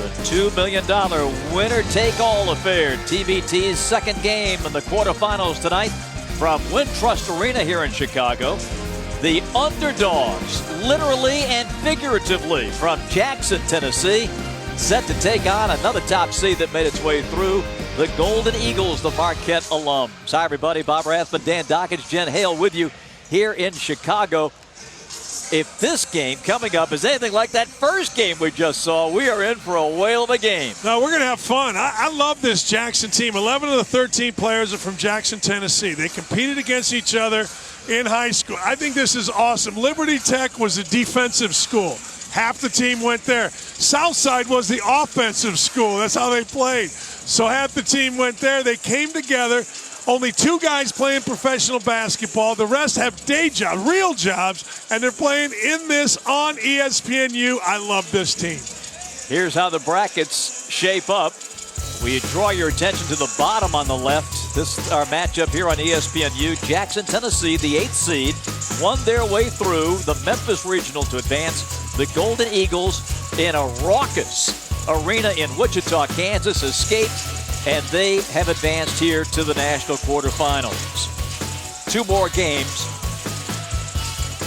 The $2 million winner-take-all affair. TBT's second game in the quarterfinals tonight from Wintrust Arena here in Chicago. The Underdawgs, literally and figuratively, from Jackson, Tennessee, set to take on another top seed that made its way through, the Golden Eagles, the Marquette alums. Hi, everybody. Bob Rathman, Dan Dockage, Jen Hale with you here in Chicago. If this game coming up is anything like that first game we just saw, we are in for a whale of a game. No, we're going to have fun. I love this Jackson team. 11 of the 13 players are from Jackson, Tennessee. They competed against each other in high school. I think this is awesome. Liberty Tech was a defensive school. Half the team went there. Southside was the offensive school. That's how they played. So half the team went there. They came together. Only 2 guys playing professional basketball. The rest have day jobs, real jobs, and they're playing in this on ESPNU. I love this team. Here's how the brackets shape up. We draw your attention to the bottom on the left. This is our matchup here on ESPNU. Jackson, Tennessee, the 8th seed, won their way through the Memphis Regional to advance. The Golden Eagles, in a raucous arena in Wichita, Kansas, escaped, and they have advanced here to the national quarterfinals. 2 more games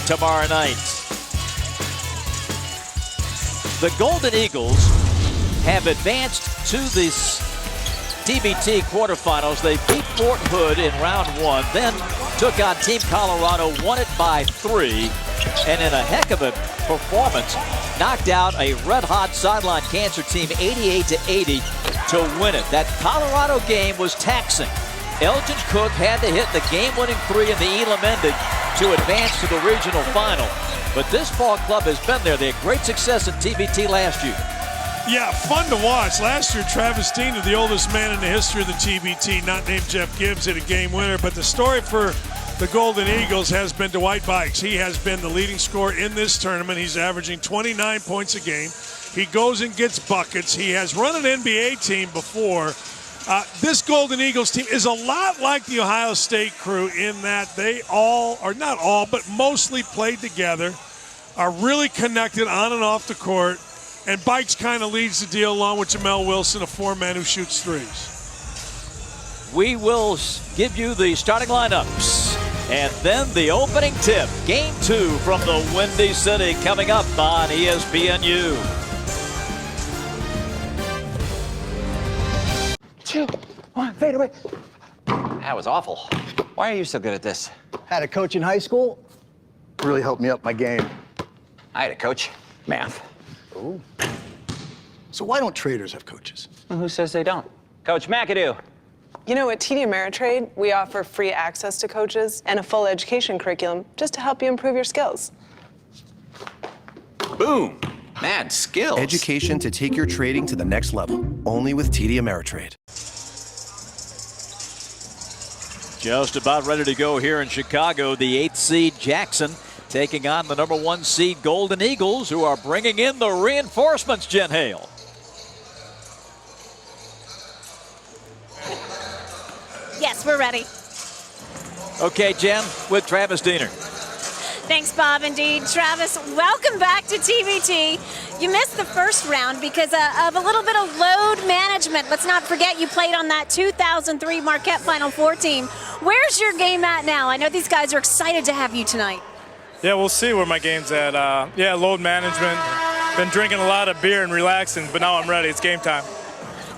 tomorrow night. The Golden Eagles have advanced to this TBT quarterfinals. They beat Fort Hood in round 1, then took on Team Colorado, won it by 3, and in a heck of a performance, knocked out a red-hot sideline Cancer team 88-80 to win it. That Colorado game was taxing. Elgin Cook had to hit the game-winning 3 in the Elam ended to advance to the regional final. But this ball club has been there. They had great success in TBT last year. Yeah, fun to watch. Last year, Travis Dean, the oldest man in the history of the TBT, not named Jeff Gibbs, hit a game winner. But the story for the Golden Eagles has been Dwight Bikes. He has been the leading scorer in this tournament. He's averaging 29 points a game. He goes and gets buckets. He has run an NBA team before. This Golden Eagles team is a lot like the Ohio State crew in that they all, or not all, but mostly played together, are really connected on and off the court. And Bikes kind of leads the deal along with Jamel Wilson, a 4-man who shoots threes. We will give you the starting lineups and then the opening tip. Game 2 from the Windy City coming up on ESPNU. 2, 1, fade away. That was awful. Why are you so good at this? Had a coach in high school. Really helped me up my game. I had a coach. Math. Ooh. So why don't traders have coaches? Well, who says they don't? Coach McAdoo. You know, at TD Ameritrade, we offer free access to coaches and a full education curriculum just to help you improve your skills. Boom. Mad skills. Education to take your trading to the next level. Only with TD Ameritrade. Just about ready to go here in Chicago. The 8th seed Jackson taking on the number 1 seed Golden Eagles, who are bringing in the reinforcements, Jen Hale. Yes, we're ready. Okay, Jen, with Travis Diener. Thanks, Bob. Indeed. Travis, welcome back to TBT. You missed the first round because of a little bit of load management. Let's not forget you played on that 2003 Marquette Final Four team. Where's your game at now? I know these guys are excited to have you tonight. Yeah, we'll see where my game's at. Yeah, load management. Been drinking a lot of beer and relaxing, but now I'm ready. It's game time.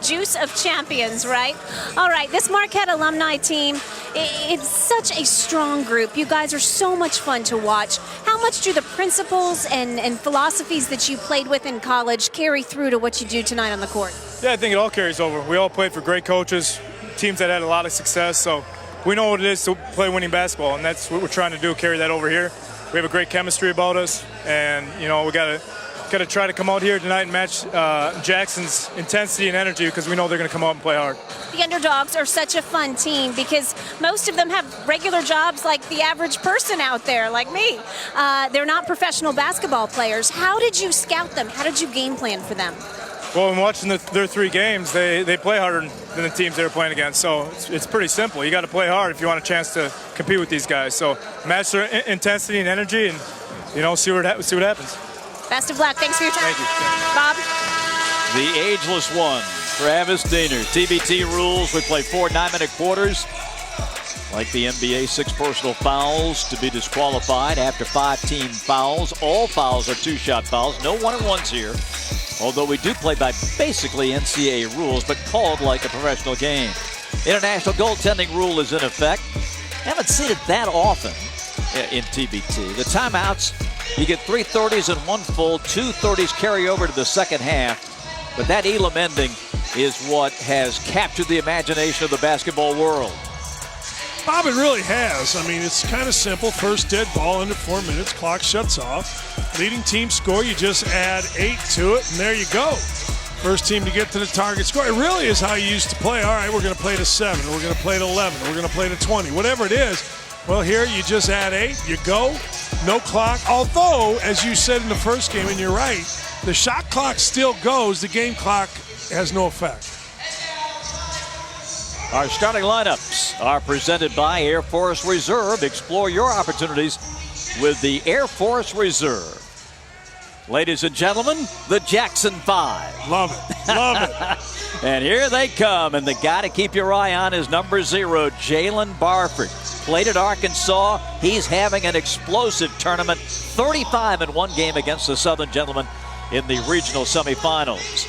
Juice of champions, right? All right, this Marquette alumni team, it's such a strong group. You guys are so much fun to watch. How much do the principles and philosophies that you played with in college carry through to what you do tonight on the court? Yeah, I think it all carries over. We all played for great coaches, teams that had a lot of success, so we know what it is to play winning basketball, and that's what we're trying to do, carry that over here. We have a great chemistry about us, and, you know, we got to try to come out here tonight and match Jackson's intensity and energy because we know they're going to come out and play hard. The Underdogs are such a fun team because most of them have regular jobs like the average person out there, like me. They're not professional basketball players. How did you scout them? How did you game plan for them? Well, in watching their 3 games, they play harder than the teams they're playing against. So it's pretty simple. You got to play hard if you want a chance to compete with these guys. So match their intensity and energy, and, you know, see what happens. Best of luck. Thanks for your time. Thank you. Bob? The ageless one, Travis Diener. TBT rules, we play 4 9-minute quarters. Like the NBA, 6 personal fouls to be disqualified after 5 team fouls. All fouls are 2-shot fouls. No 1-on-1s here. Although we do play by basically NCAA rules, but called like a professional game. International goaltending rule is in effect. Haven't seen it that often in TBT. The timeouts, you get 3 30s and 1 full. 2 30s carry over to the second half. But that Elam ending is what has captured the imagination of the basketball world. Bob, it really has. I mean, it's kind of simple. First dead ball under 4 minutes. Clock shuts off. Leading team score, you just add 8 to it, and there you go. First team to get to the target score. It really is how you used to play. All right, we're going to play to 7. We're going to play to 11. We're going to play to 20. Whatever it is. Well, here you just add 8. You go. No clock. Although, as you said in the first game, and you're right, the shot clock still goes. The game clock has no effect. Our starting lineups are presented by Air Force Reserve. Explore your opportunities with the Air Force Reserve. Ladies and gentlemen, the Jackson 5. Love it. Love it. And here they come. And the guy to keep your eye on is number 0, Jalen Barford. Played at Arkansas. He's having an explosive tournament. 35 in one game against the Southern Gentlemen in the regional semifinals.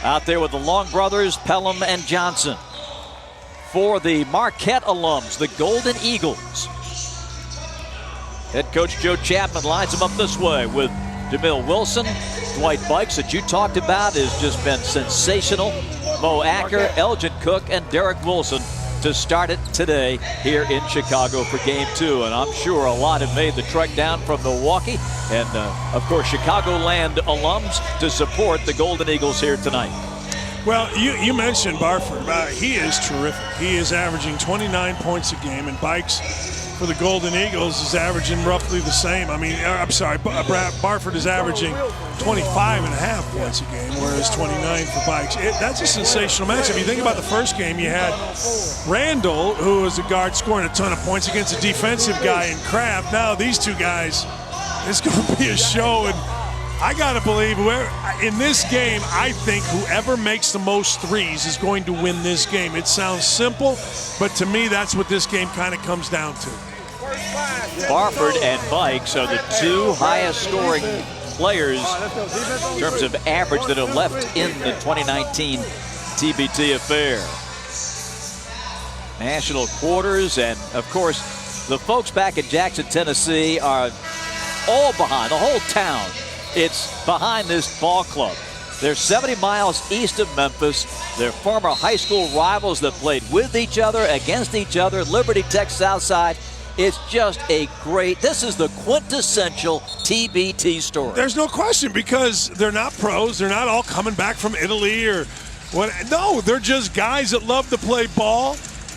Out there with the Long brothers, Pelham and Johnson. For the Marquette alums, the Golden Eagles. Head coach Joe Chapman lines them up this way with Jamil Wilson. Dwight Bikes, that you talked about, has just been sensational. Mo Acker, Elgin Cook, and Derek Wilson to start it today here in Chicago for Game 2. And I'm sure a lot have made the trek down from Milwaukee and, of course, Chicagoland alums to support the Golden Eagles here tonight. Well, you mentioned Barford. He is terrific. He is averaging 29 points a game, and Bikes for the Golden Eagles is averaging roughly the same. I mean, I'm sorry, Barford is averaging 25.5 points a game, whereas 29 for Bikes. That's a sensational match. If you think about the first game, you had Randall, who was a guard, scoring a ton of points against a defensive guy in Kraft. Now these two guys, it's going to be a show, and I got to believe in this game, I think whoever makes the most threes is going to win this game. It sounds simple, but to me, that's what this game kind of comes down to. Barford and Bikes are the 2 highest scoring players in terms of average that are left in the 2019 TBT affair. National quarters, and of course, the folks back in Jackson, Tennessee are all behind, the whole town. It's behind this ball club. They're 70 miles east of Memphis. They're former high school rivals that played with each other, against each other, Liberty Tech Southside. It's just a great, this is the quintessential TBT story. There's no question, because they're not pros. They're not all coming back from Italy or what. No, they're just guys that love to play ball,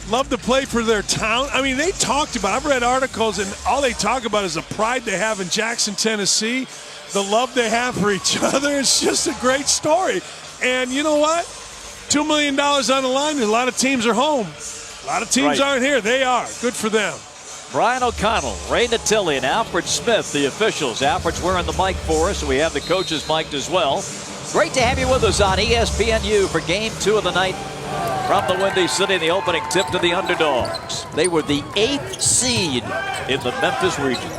love to play for their town. I mean, they talked about, I've read articles, and all they talk about is the pride they have in Jackson, Tennessee, the love they have for each other. It's just a great story. And you know what? $2 million on the line, and a lot of teams are home. A lot of teams aren't here. They are. Good for them. Brian O'Connell, Ray Natili, and Alfred Smith, the officials. Alfred's wearing the mic for us, so we have the coaches mic'd as well. Great to have you with us on ESPNU for Game 2 of the night from the Windy City, the opening tip to the Underdogs. They were the 8th seed in the Memphis region.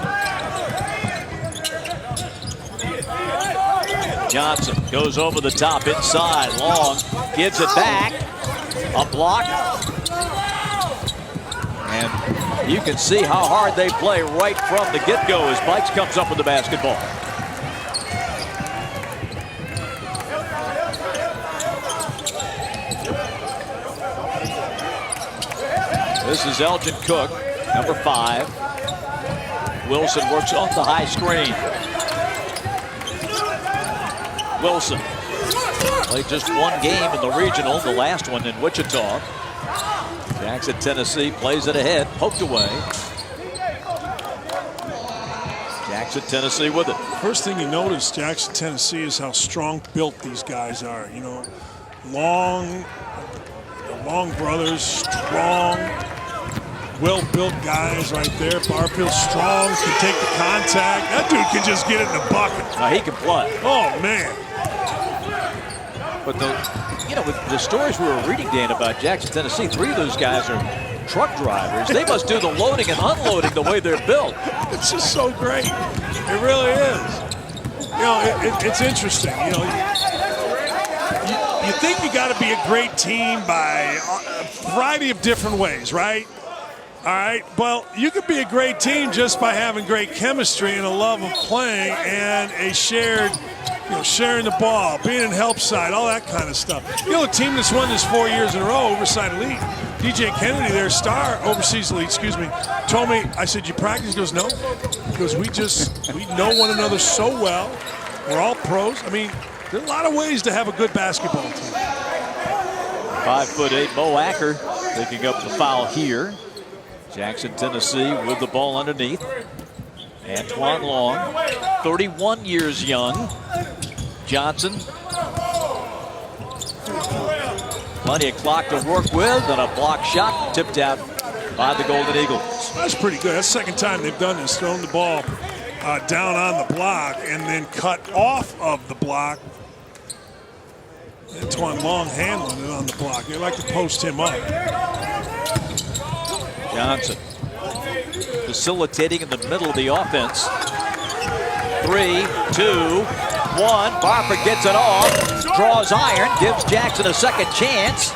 Johnson goes over the top inside. Long gives it back. A block. And you can see how hard they play right from the get-go as Bikes comes up with the basketball. This is Elgin Cook, number 5. Wilson works off the high screen. Wilson played just one game in the regional, the last one in Wichita. Jackson, Tennessee plays it ahead, poked away. Jackson, Tennessee with it. First thing you notice, Jackson, Tennessee, is how strong built these guys are. You know, Long brothers, strong, well-built guys right there. Barfield's strong, can take the contact. That dude can just get it in the bucket. Now he can play. Oh, man. But with the stories we were reading, Dan, about Jackson, Tennessee, 3 of those guys are truck drivers. They must do the loading and unloading the way they're built. It's just so great. It really is. It's interesting. You think you got to be a great team by a variety of different ways, right? All right. Well, you could be a great team just by having great chemistry and a love of playing and a shared, sharing the ball, being in help side, all that kind of stuff. A team that's won this 4 years in a row, Overside Elite. DJ Kennedy, their star, Overseas Elite, told me, I said, you practice? He goes, no. He goes, we know one another so well. We're all pros. I mean, there are a lot of ways to have a good basketball team. 5'8" Mo Acker picking up the foul here. Jackson, Tennessee with the ball underneath. Antoine Long, 31 years young. Johnson. Plenty of clock to work with, and a block shot tipped out by the Golden Eagles. That's pretty good. That's the second time they've done this, thrown the ball down on the block and then cut off of the block. Antoine Long handling it on the block. They like to post him up. Johnson facilitating in the middle of the offense. 3, 2, 1. Barford gets it off, draws iron, gives Jackson a second chance.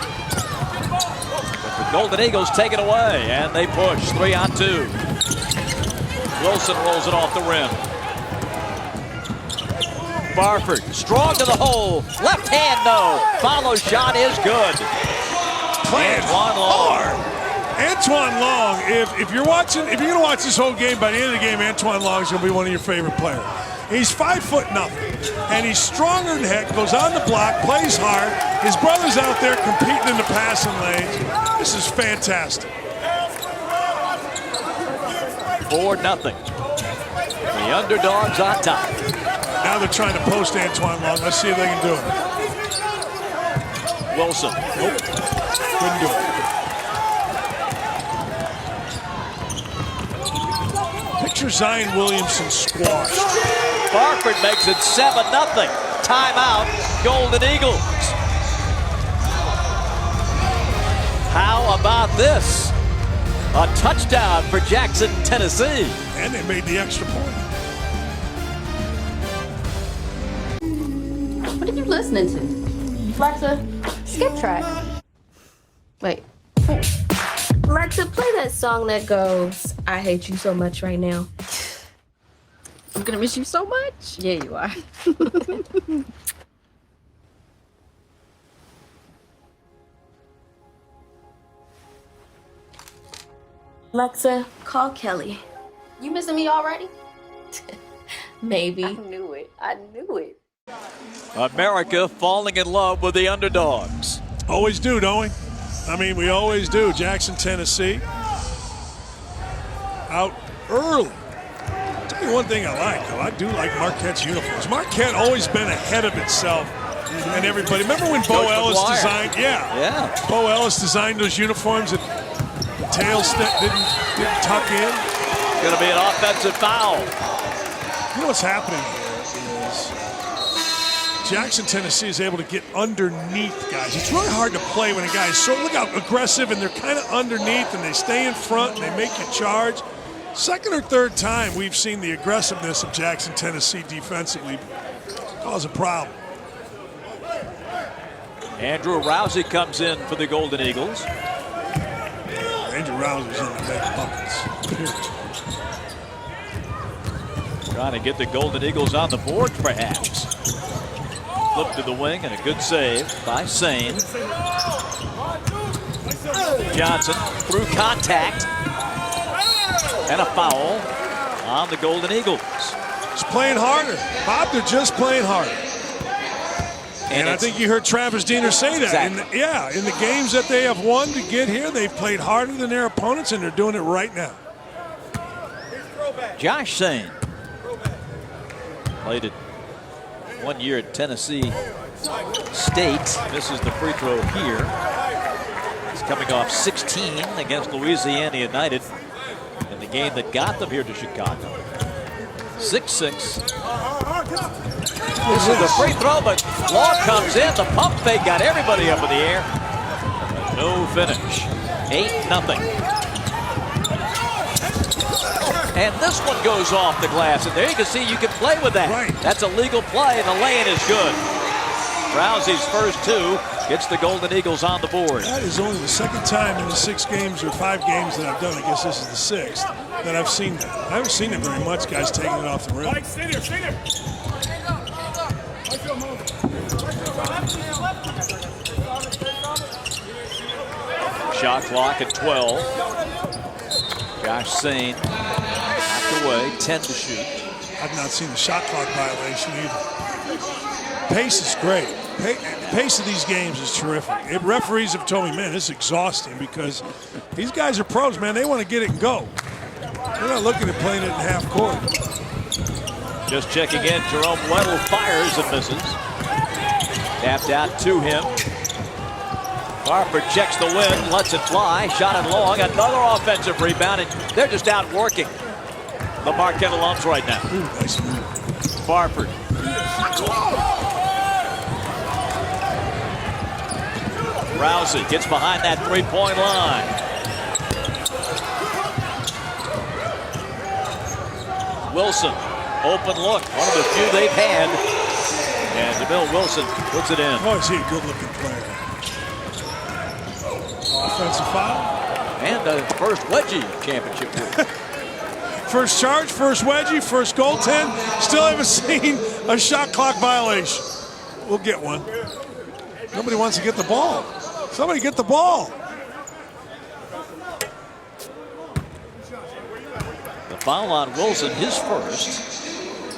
But the Golden Eagles take it away, and they push 3-on-2. Wilson rolls it off the rim. Barford, strong to the hole. Left hand, no. Follow shot is good. Playing hard. Antoine Long, if you're going to watch this whole game, by the end of the game, Antoine Long is going to be one of your favorite players. He's 5'0", and he's stronger than heck, goes on the block, plays hard. His brother's out there competing in the passing lanes. This is fantastic. 4-0. The Underdogs on top. Now they're trying to post Antoine Long. Let's see if they can do it. Wilson. Nope. Couldn't do it. Picture Zion Williamson squashed. Barford makes it 7-0. Timeout, Golden Eagles. How about this? A touchdown for Jackson, Tennessee. And they made the extra point. What are you listening to? Alexa, skip track. Wait. Alexa, play that song that goes, I hate you so much right now. I'm gonna miss you so much. Yeah, you are. Alexa, call Kelly. You missing me already? Maybe. I knew it. I knew it. America falling in love with the Underdogs. Always do, don't we? I mean, we always do. Jackson, Tennessee. Out early. I'll tell you one thing I like, though. I do like Marquette's uniforms. Marquette always been ahead of itself and everybody. Remember when Bo Ellis designed? Yeah. Bo Ellis designed those uniforms that the tails didn't tuck in. Going to be an offensive foul. You know what's happening here is Jackson, Tennessee is able to get underneath guys. It's really hard to play when a guy is so, look how aggressive, and they're kind of underneath, and they stay in front, and they make you charge. Second or third time we've seen the aggressiveness of Jackson, Tennessee defensively cause a problem. Andrew Rousey comes in for the Golden Eagles. Andrew Rousey's in to make buckets. Trying to get the Golden Eagles on the board, perhaps. Flip to the wing and a good save by Sane. Johnson through contact. And a foul on the Golden Eagles. Just playing harder. Bob, they're just playing harder. And I think you heard Travis Diener say that. Exactly. In the games that they have won to get here, they've played harder than their opponents, and they're doing it right now. Josh Sane played it 1 year at Tennessee State. Misses the free throw here. He's coming off 16 against Louisiana United in the game that got them here to Chicago. 6'6", This is the free throw, but Law comes in. The pump fake got everybody up in the air. No finish. 8-0. And this one goes off the glass. And there you can see you can play with that. Right. That's a legal play, and the lay-in is good. Rousey's first two gets the Golden Eagles on the board. That is only the second time in the 6 games or 5 games that I've done. I guess this is the 6th that I've seen that. I haven't seen it very much, guys taking it off the rim. Stay there, stay there. Shot clock at 12. Josh Sane knocked away, 10 to shoot. I've not seen the shot clock violation either. Pace is great. Pace of these games is terrific. Referees have told me, man, this is exhausting because these guys are pros, man. They want to get it and go. They're not looking at playing it in half court. Just checking in, Jerome Weddle fires and misses. Tapped out to him. Harper checks the wind, lets it fly, shot it long, another offensive rebound, and they're just out working the Marquette alums right now. Ooh, nice move. Barford. Rousey gets behind that three-point line. Wilson, open look, one of the few they've had. And DeMille Wilson puts it in. Oh, is he a good-looking player? Offensive foul. And the first wedgie championship win. First charge, first wedgie, first goaltend. Still haven't seen a shot clock violation. We'll get one. Nobody wants to get the ball. Somebody get the ball. The foul on Wilson, his first.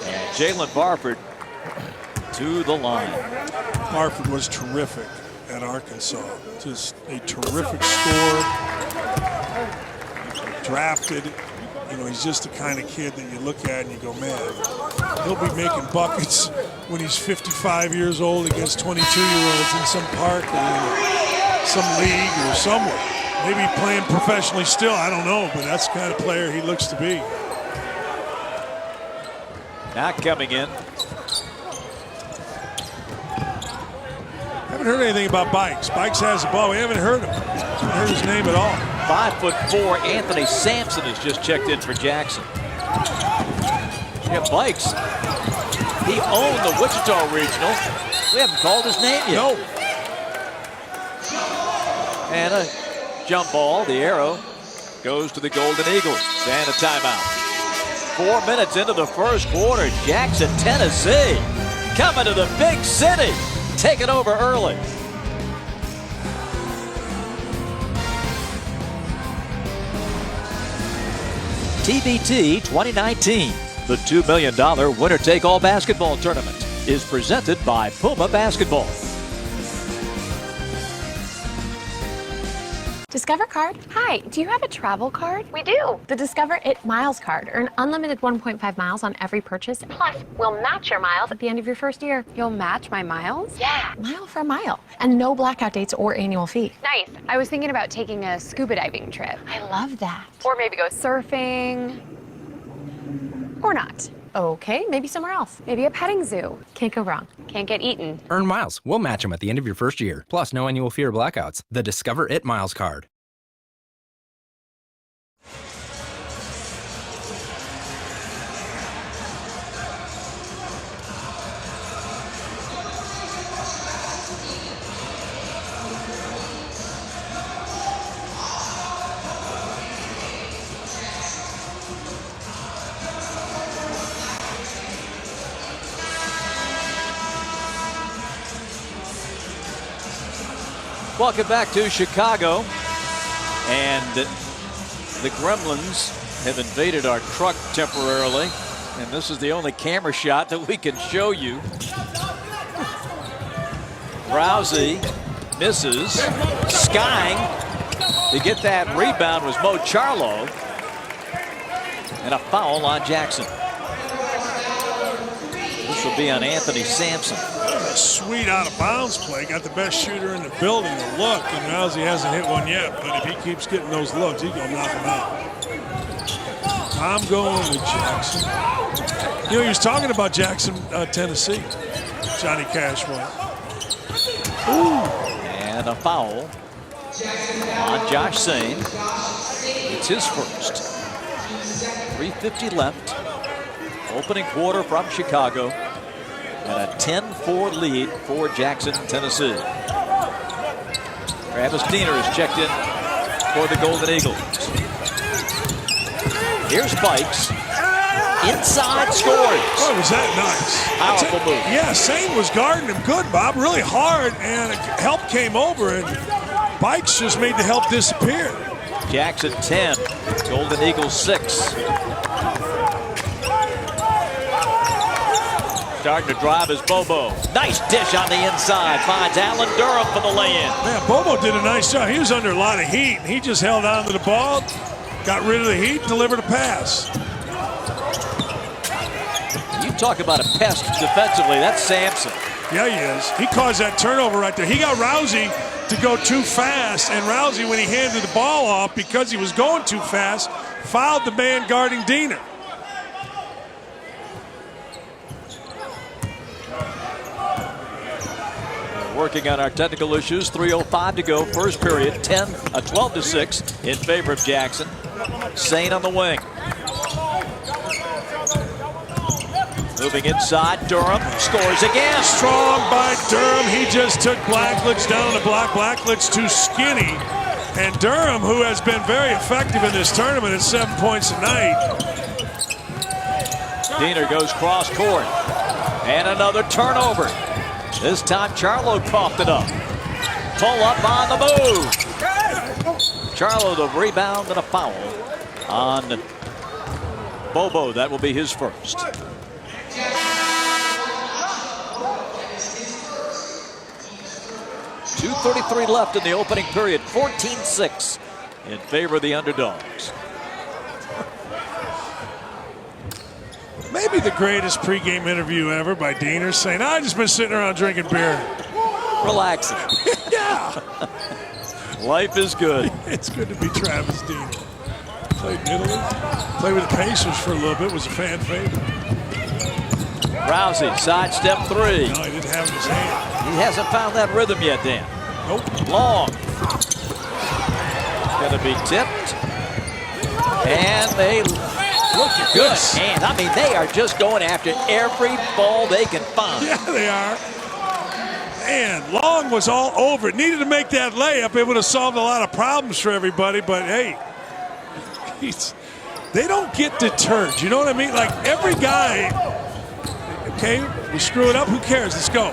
And Jalen Barford to the line. Barford was terrific at Arkansas. Just a terrific scorer. Drafted. You know, he's just the kind of kid that you look at and you go, man, he'll be making buckets when he's 55 years old against 22-year-olds in some park or some league or somewhere. Maybe playing professionally still, I don't know, but that's the kind of player he looks to be. Now coming in. Haven't heard anything about Bikes. Bikes has the ball. We haven't heard him. Haven't heard his name at all. 5'4" Anthony Sampson has just checked in for Jackson. Yeah, Bikes. He owned the Wichita Regional. We haven't called his name yet. No. And a jump ball. The arrow goes to the Golden Eagles. And a timeout. 4 minutes into the first quarter. Jackson, Tennessee, coming to the big city. Take it over early. TBT 2019, the $2 million winner-take-all basketball tournament, is presented by Puma Basketball. Discover card? Hi, do you have a travel card? We do. The Discover It Miles card. Earn unlimited 1.5 miles on every purchase. Plus, we'll match your miles at the end of your first year. You'll match my miles? Yeah. Mile for a mile. And no blackout dates or annual fee. Nice. I was thinking about taking a scuba diving trip. I love that. Or maybe go surfing. Or not. Okay, maybe somewhere else. Maybe a petting zoo. Can't go wrong. Can't get eaten. Earn miles. We'll match them at the end of your first year. Plus, no annual fee or blackouts. The Discover It Miles card. Welcome back to Chicago. And the Gremlins have invaded our truck temporarily. And this is the only camera shot that we can show you. Rousey misses. Skying to get that rebound was Mo Charlo. And a foul on Jackson. This will be on Anthony Sampson. A sweet out-of-bounds play. Got the best shooter in the building to look, and Rousey hasn't hit one yet. But if he keeps getting those looks, he's going to knock him out. I'm going with Jackson. You know, he was talking about Jackson, Tennessee. Johnny Cash won. And a foul on Josh Sane. It's his first. 3:50 left. Opening quarter from Chicago. And a 10-4 lead for Jackson, Tennessee. Travis Diener is checked in for the Golden Eagles. Here's Bikes. Inside scores. Oh, was that nice? Powerful move. Yeah, Sane was guarding him good, Bob, really hard, and help came over, and Bikes just made the help disappear. Jackson 10, Golden Eagles 6. Starting to drive is Bobo. Nice dish on the inside. Finds Alan Durham for the lay-in. Man, Bobo did a nice job. He was under a lot of heat, and he just held on to the ball, got rid of the heat, delivered a pass. You talk about a pest defensively. That's Sampson. Yeah, he is. He caused that turnover right there. He got Rousey to go too fast, and Rousey, when he handed the ball off because he was going too fast, fouled the man guarding Diener. Working on our technical issues. 3:05 to go. First period. 12-6 in favor of Jackson. Sane on the wing. Moving inside. Durham scores again. Strong by Durham. He just took Blackledge down the block. Blackledge too skinny. And Durham, who has been very effective in this tournament at 7 points a night. Diener goes cross court. And another turnover. This time Charlo coughed it up. Pull up on the move. Charlo the rebound and a foul on Bobo. That will be his first. .233 left in the opening period. 14-6 in favor of the Underdogs. Maybe the greatest pregame interview ever by Diener, saying, I've just been sitting around drinking beer. Relaxing. Yeah. Life is good. It's good to be Travis Diener. Played in Italy. Played with the Pacers for a little bit. Was a fan favorite. Rousey, sidestep three. No, he didn't have it in his hand. He hasn't found that rhythm yet, Dan. Nope. Long. Going to be tipped. And they look good. And I mean, they are just going after every ball they can find. Yeah, they are. And Long was all over it. Needed to make that layup. It would have solved a lot of problems for everybody. But, hey, they don't get deterred. You know what I mean? Like, every guy, okay, we screw it up. Who cares? Let's go.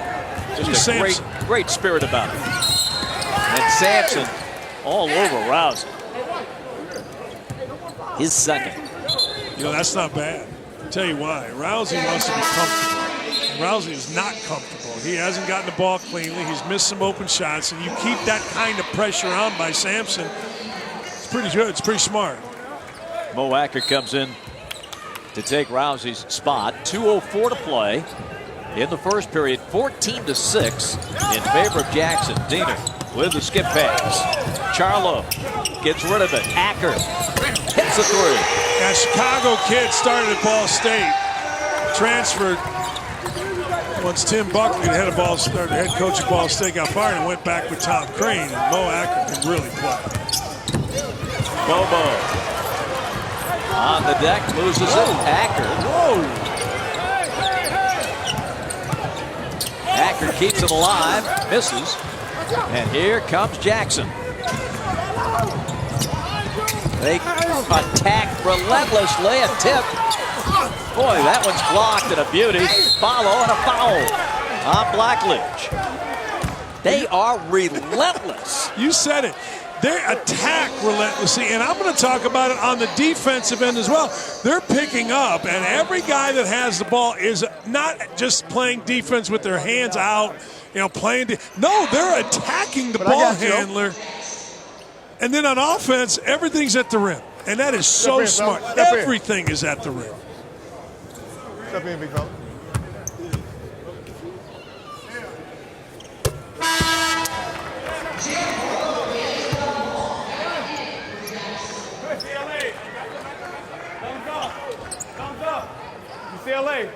Just a great spirit about it. And Sampson all over Rousey. His second. You know, that's not bad. I'll tell you why. Rousey wants to be comfortable. Rousey is not comfortable. He hasn't gotten the ball cleanly. He's missed some open shots. And you keep that kind of pressure on by Sampson, it's pretty good. It's pretty smart. Mo Acker comes in to take Rousey's spot. 2:04 to play in the first period. 14-6 in favor of Jackson. Diener with the skip pass. Charlo gets rid of it. Acker hits a three. That Chicago kid started at Ball State, transferred once Tim Buckley, the head coach of Ball State, got fired and went back with Tom Crane. And Mo Acker can really play. Bobo on the deck, loses it. Acker. Whoa. Acker keeps it alive, misses. And here comes Jackson. They attack relentlessly. A tip. Boy, that one's blocked and a beauty. Follow and a foul on Blackledge. They are relentless. You said it. They attack relentlessly, and I'm going to talk about it on the defensive end as well. They're picking up, and every guy that has the ball is not just playing defense with their hands out, you know, no, they're attacking the ball handler. And then on offense, everything's at the rim. And that is so smart. Everything is at the rim. Step in, big fella. UCLA.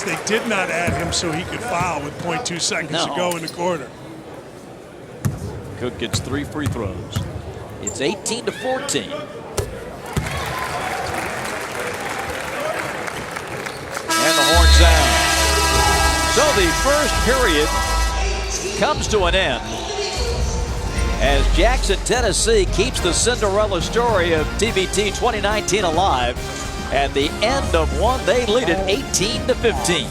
They did not add him so he could foul with 0.2 seconds to go in the quarter. Cook gets 3 free throws. It's 18-14. And the horn sounds. So the first period comes to an end as Jackson, Tennessee keeps the Cinderella story of TBT 2019 alive. At the end of one, they lead it 18-15.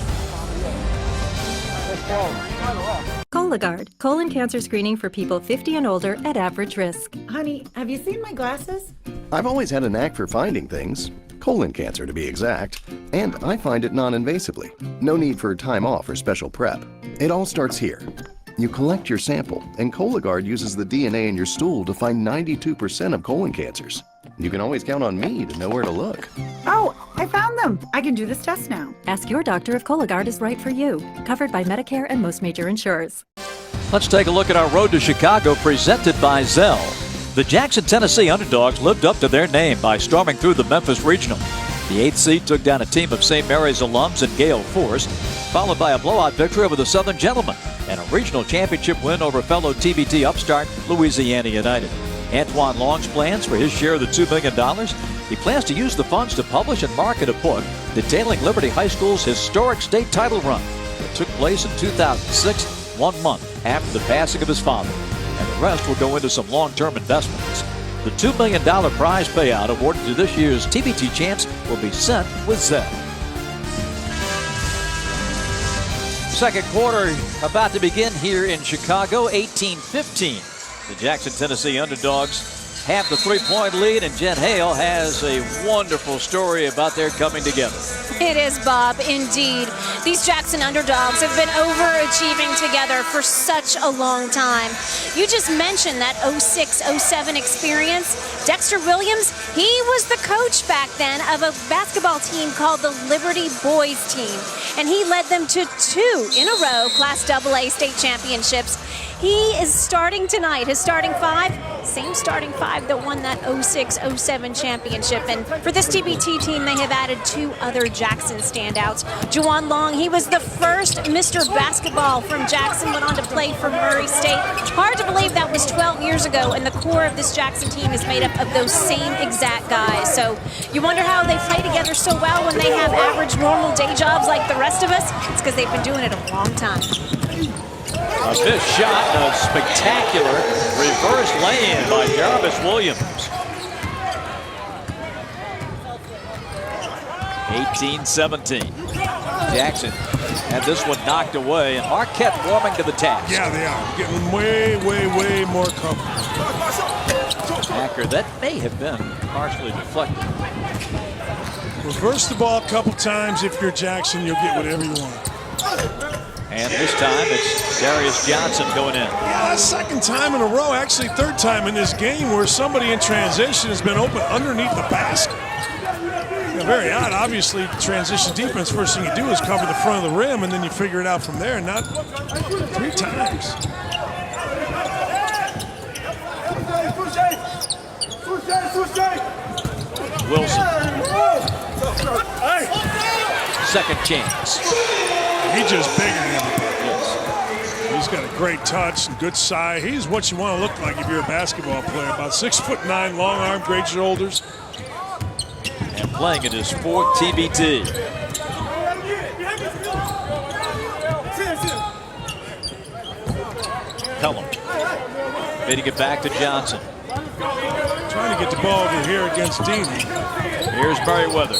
Cologuard, colon cancer screening for people 50 and older at average risk. Honey, have you seen my glasses? I've always had a knack for finding things, colon cancer to be exact, and I find it non-invasively. No need for time off or special prep. It all starts here. You collect your sample, and Cologuard uses the DNA in your stool to find 92% of colon cancers. You can always count on me to know where to look. Oh, I found them. I can do this test now. Ask your doctor if Cologuard is right for you. Covered by Medicare and most major insurers. Let's take a look at our road to Chicago presented by Zell. The Jackson, Tennessee Underdogs lived up to their name by storming through the Memphis Regional. The 8th seed took down a team of St. Mary's alums in Gale Forest, followed by a blowout victory over the Southern Gentlemen and a regional championship win over fellow TBT upstart Louisiana United. Antoine Long's plans for his share of the $2 million. He plans to use the funds to publish and market a book detailing Liberty High School's historic state title run that took place in 2006, 1 month after the passing of his father. And the rest will go into some long-term investments. The $2 million prize payout awarded to this year's TBT champs will be sent with Zell. Second quarter about to begin here in Chicago, 18-15. The Jackson, Tennessee Underdogs have the 3-point lead, and Jen Hale has a wonderful story about their coming together. It is, Bob, indeed. These Jackson Underdogs have been overachieving together for such a long time. You just mentioned that 06-07 experience. Dexter Williams, he was the coach back then of a basketball team called the Liberty Boys team, and he led them to 2 in a row Class AA state championships. He is starting tonight. His starting 5, same starting 5 that won that 06-07 championship. And for this TBT team, they have added 2 other Jackson standouts. Juwan Long, he was the first Mr. Basketball from Jackson, went on to play for Murray State. Hard to believe that was 12 years ago, and the core of this Jackson team is made up of those same exact guys. So you wonder how they play together so well when they have average, normal day jobs like the rest of us. It's because they've been doing it a long time. A missed shot, a spectacular reverse lay-in by Jarvis Williams. 18-17. Jackson had this one knocked away, and Marquette warming to the task. Yeah, they are. Getting way more comfortable. Acker, that may have been partially deflected. Reverse the ball a couple times. If you're Jackson, you'll get whatever you want. And this time it's Darius Johnson going in. Yeah, second time in a row, actually third time in this game where somebody in transition has been open underneath the basket. Yeah, very odd. Obviously, transition defense, first thing you do is cover the front of the rim, and then you figure it out from there, not 3 times. Wilson. Second chance. He's just bigger than everybody. Yes. He's got a great touch and good size. He's what you want to look like if you're a basketball player. About 6'9", long arm, great shoulders. And playing in his 4th TBT. Pelham. Fading it back to Johnson. Trying to get the ball over here against Diener. Here's Merriweather.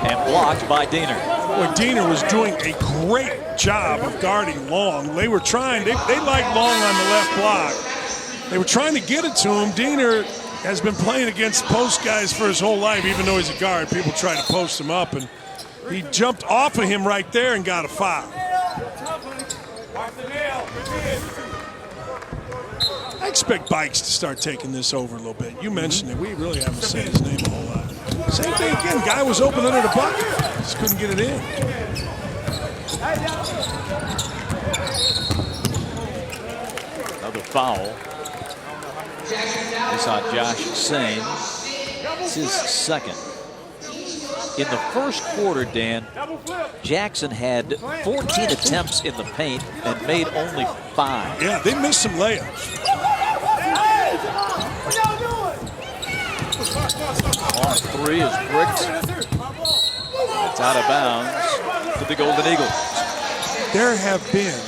And blocked by Diener. Boy, Diener was doing a great job of guarding Long. They were trying, they like Long on the left block. They were trying to get it to him. Diener has been playing against post guys for his whole life, even though he's a guard. People try to post him up, and he jumped off of him right there and got a foul. I expect Bikes to start taking this over a little bit. You mentioned it. We really haven't said his name a whole lot. Same thing again. Guy was open under the bucket. Just couldn't get it in. Another foul. It's on Josh Sane. It's his second. In the first quarter, Dan, Jackson had 14 attempts in the paint and made only 5. Yeah, they missed some layups. Long 3 is bricked. It's out of bounds to the Golden Eagles. There have been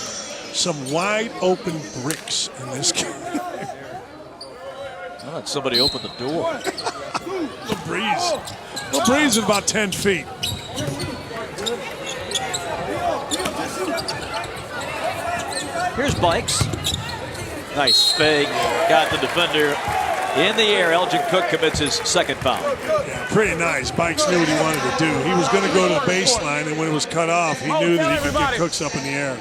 some wide open bricks in this game. I thought somebody opened the door. LeBreeze. LeBreeze is about 10 feet. Here's Bikes. Nice fake. Got the defender in the air. Elgin Cook commits his second foul. Yeah, pretty nice. Bikes knew what he wanted to do. He was going to go to the baseline, and when it was cut off, he knew that he could get Cooks up in the air.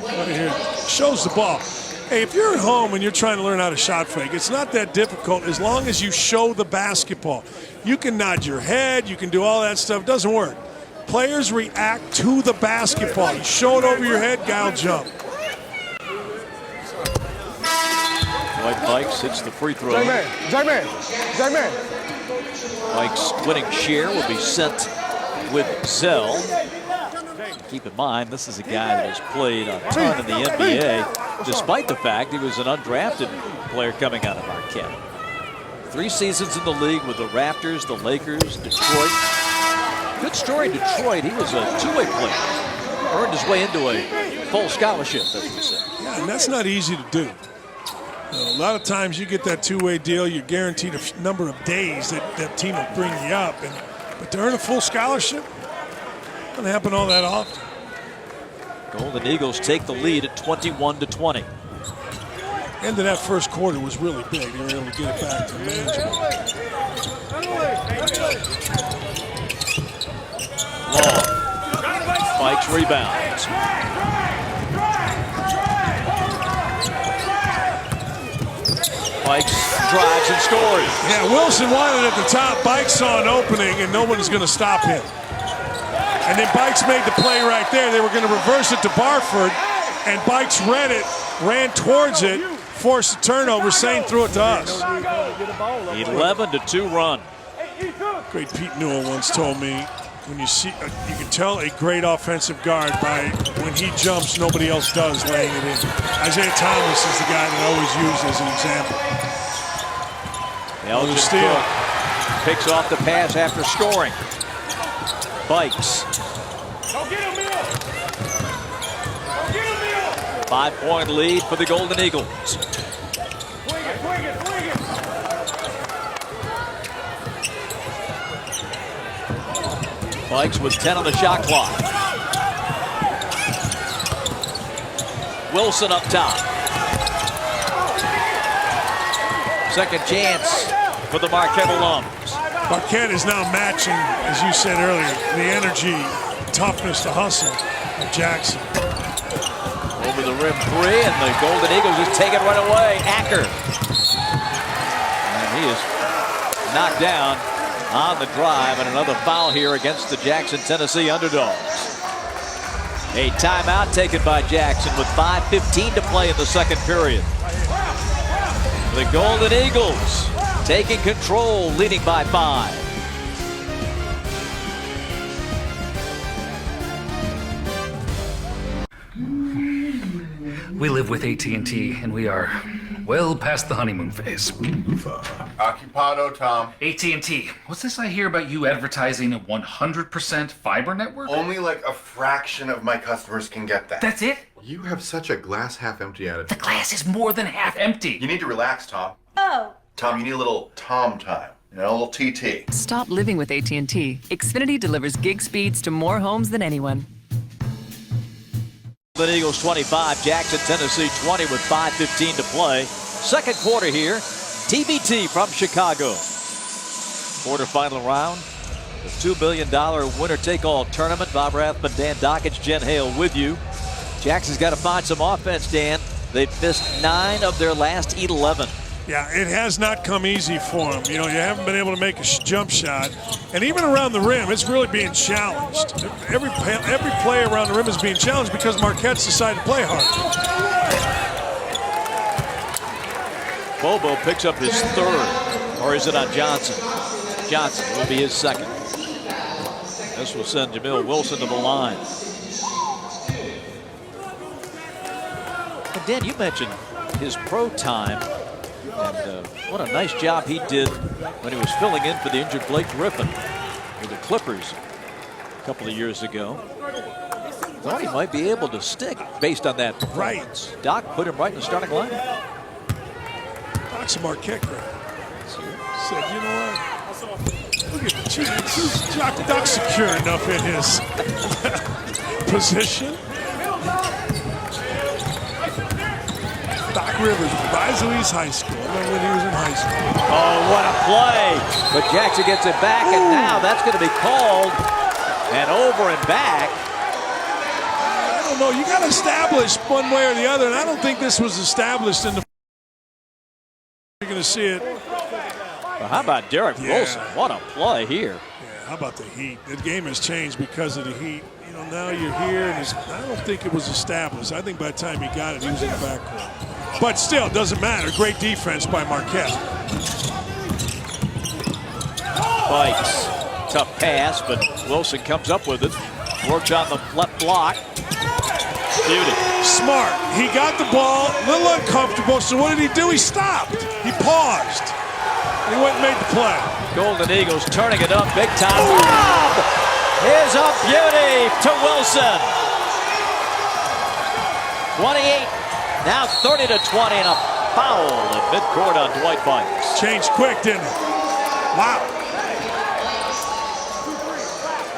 Right here. Shows the ball. Hey, if you're at home and you're trying to learn how to shot fake, it's not that difficult as long as you show the basketball. You can nod your head. You can do all that stuff. It doesn't work. Players react to the basketball. You show it over your head, guy will jump. Dwight Bikes hits the free throw. Bikes' winning share will be sent with Zell. Keep in mind, this is a guy that has played a ton in the NBA, despite the fact he was an undrafted player coming out of Marquette. 3 seasons in the league with the Raptors, the Lakers, Detroit. Good story, Detroit. He was a two-way player. Earned his way into a full scholarship, as we say. Yeah, and that's not easy to do. A lot of times you get that two-way deal, you're guaranteed a number of days that team will bring you up. But to earn a full scholarship, doesn't happen all that often. Golden Eagles take the lead at 21-20. End of that first quarter was really big. They were able to get it back to management. Long. Spikes rebounds. Bikes drives and scores. Yeah, Wilson wanted it at the top. Bikes saw an opening, and no one is going to stop him. And then Bikes made the play right there. They were going to reverse it to Barford, and Bikes read it, ran towards it, forced a turnover. Sane threw it to us. 11-2 run. Great Pete Newell once told me, when you see, you can tell a great offensive guard by when he jumps, nobody else does laying it in. Isaiah Thomas is the guy that I always use as an example. Elgin Cook picks off the pass after scoring. Bikes. 5-point lead for the Golden Eagles. Bikes with 10 on the shot clock. Wilson up top. Second chance for the Marquette alums. Marquette is now matching, as you said earlier, the energy, toughness, the hustle of Jackson. Over the rim three, and the Golden Eagles just take it right away. Acker. And he is knocked down on the drive, and another foul here against the Jackson, Tennessee Underdogs. A timeout taken by Jackson with 5:15 to play in the second period. The Golden Eagles taking control, leading by 5. We live with AT&T, and we are well past the honeymoon phase. Occupado, Tom. AT&T, what's this I hear about you advertising a 100% fiber network? Only like a fraction of my customers can get that. That's it? You have such a glass half empty attitude. The glass is more than half empty. You need to relax, Tom. Oh. Tom, you need a little Tom time. You know, a little TT. Stop living with AT&T. Xfinity delivers gig speeds to more homes than anyone. The Eagles 25, Jackson, Tennessee 20 with 5:15 to play. Second quarter here. TBT from Chicago. Quarterfinal round. The $2 billion winner-take-all tournament. Bob Rathman, Dan Dockage, Jen Hale with you. Jackson's got to find some offense, Dan. They've missed 9 of their last 11. Yeah, it has not come easy for them. You know, you haven't been able to make a jump shot. And even around the rim, it's really being challenged. Every play around the rim is being challenged because Marquette's decided to play hard. Bobo picks up his third. Or is it on Johnson? Johnson will be his second. This will send Jamil Wilson to the line. And Dan, you mentioned his pro time. And what a nice job he did when he was filling in for the injured Blake Griffin with the Clippers a couple of years ago. Thought he might be able to stick based on that performance. Right. Doc put him right in the starting lineup. Doc's a Marquette grad. Said, you know what? Look at the Doc's secure enough in his position. Doc Rivers, Risley's High School. I remember when he was in high school. Oh, what a play. But Jackson gets it back, and now that's going to be called. And over and back. I don't know. You got to establish one way or the other, and I don't think this was established in the. You're going to see it. Well, how about Derek Wilson? What a play here. Yeah, how about the Heat? The game has changed because of the Heat. You know, now you're here, and I don't think it was established. I think by the time he got it, he was in the backcourt. But still, it doesn't matter. Great defense by Marquette. Bikes. Tough pass, but Wilson comes up with it. Works on the left block. Beauty. Smart. He got the ball, a little uncomfortable, so what did he do? He stopped. He paused. And he went and made the play. Golden Eagles turning it up big time. Lob is a beauty to Wilson. 28. Now 30-20 and a foul at midcourt on Dwight Bikes. Changed quick, didn't it? Wow.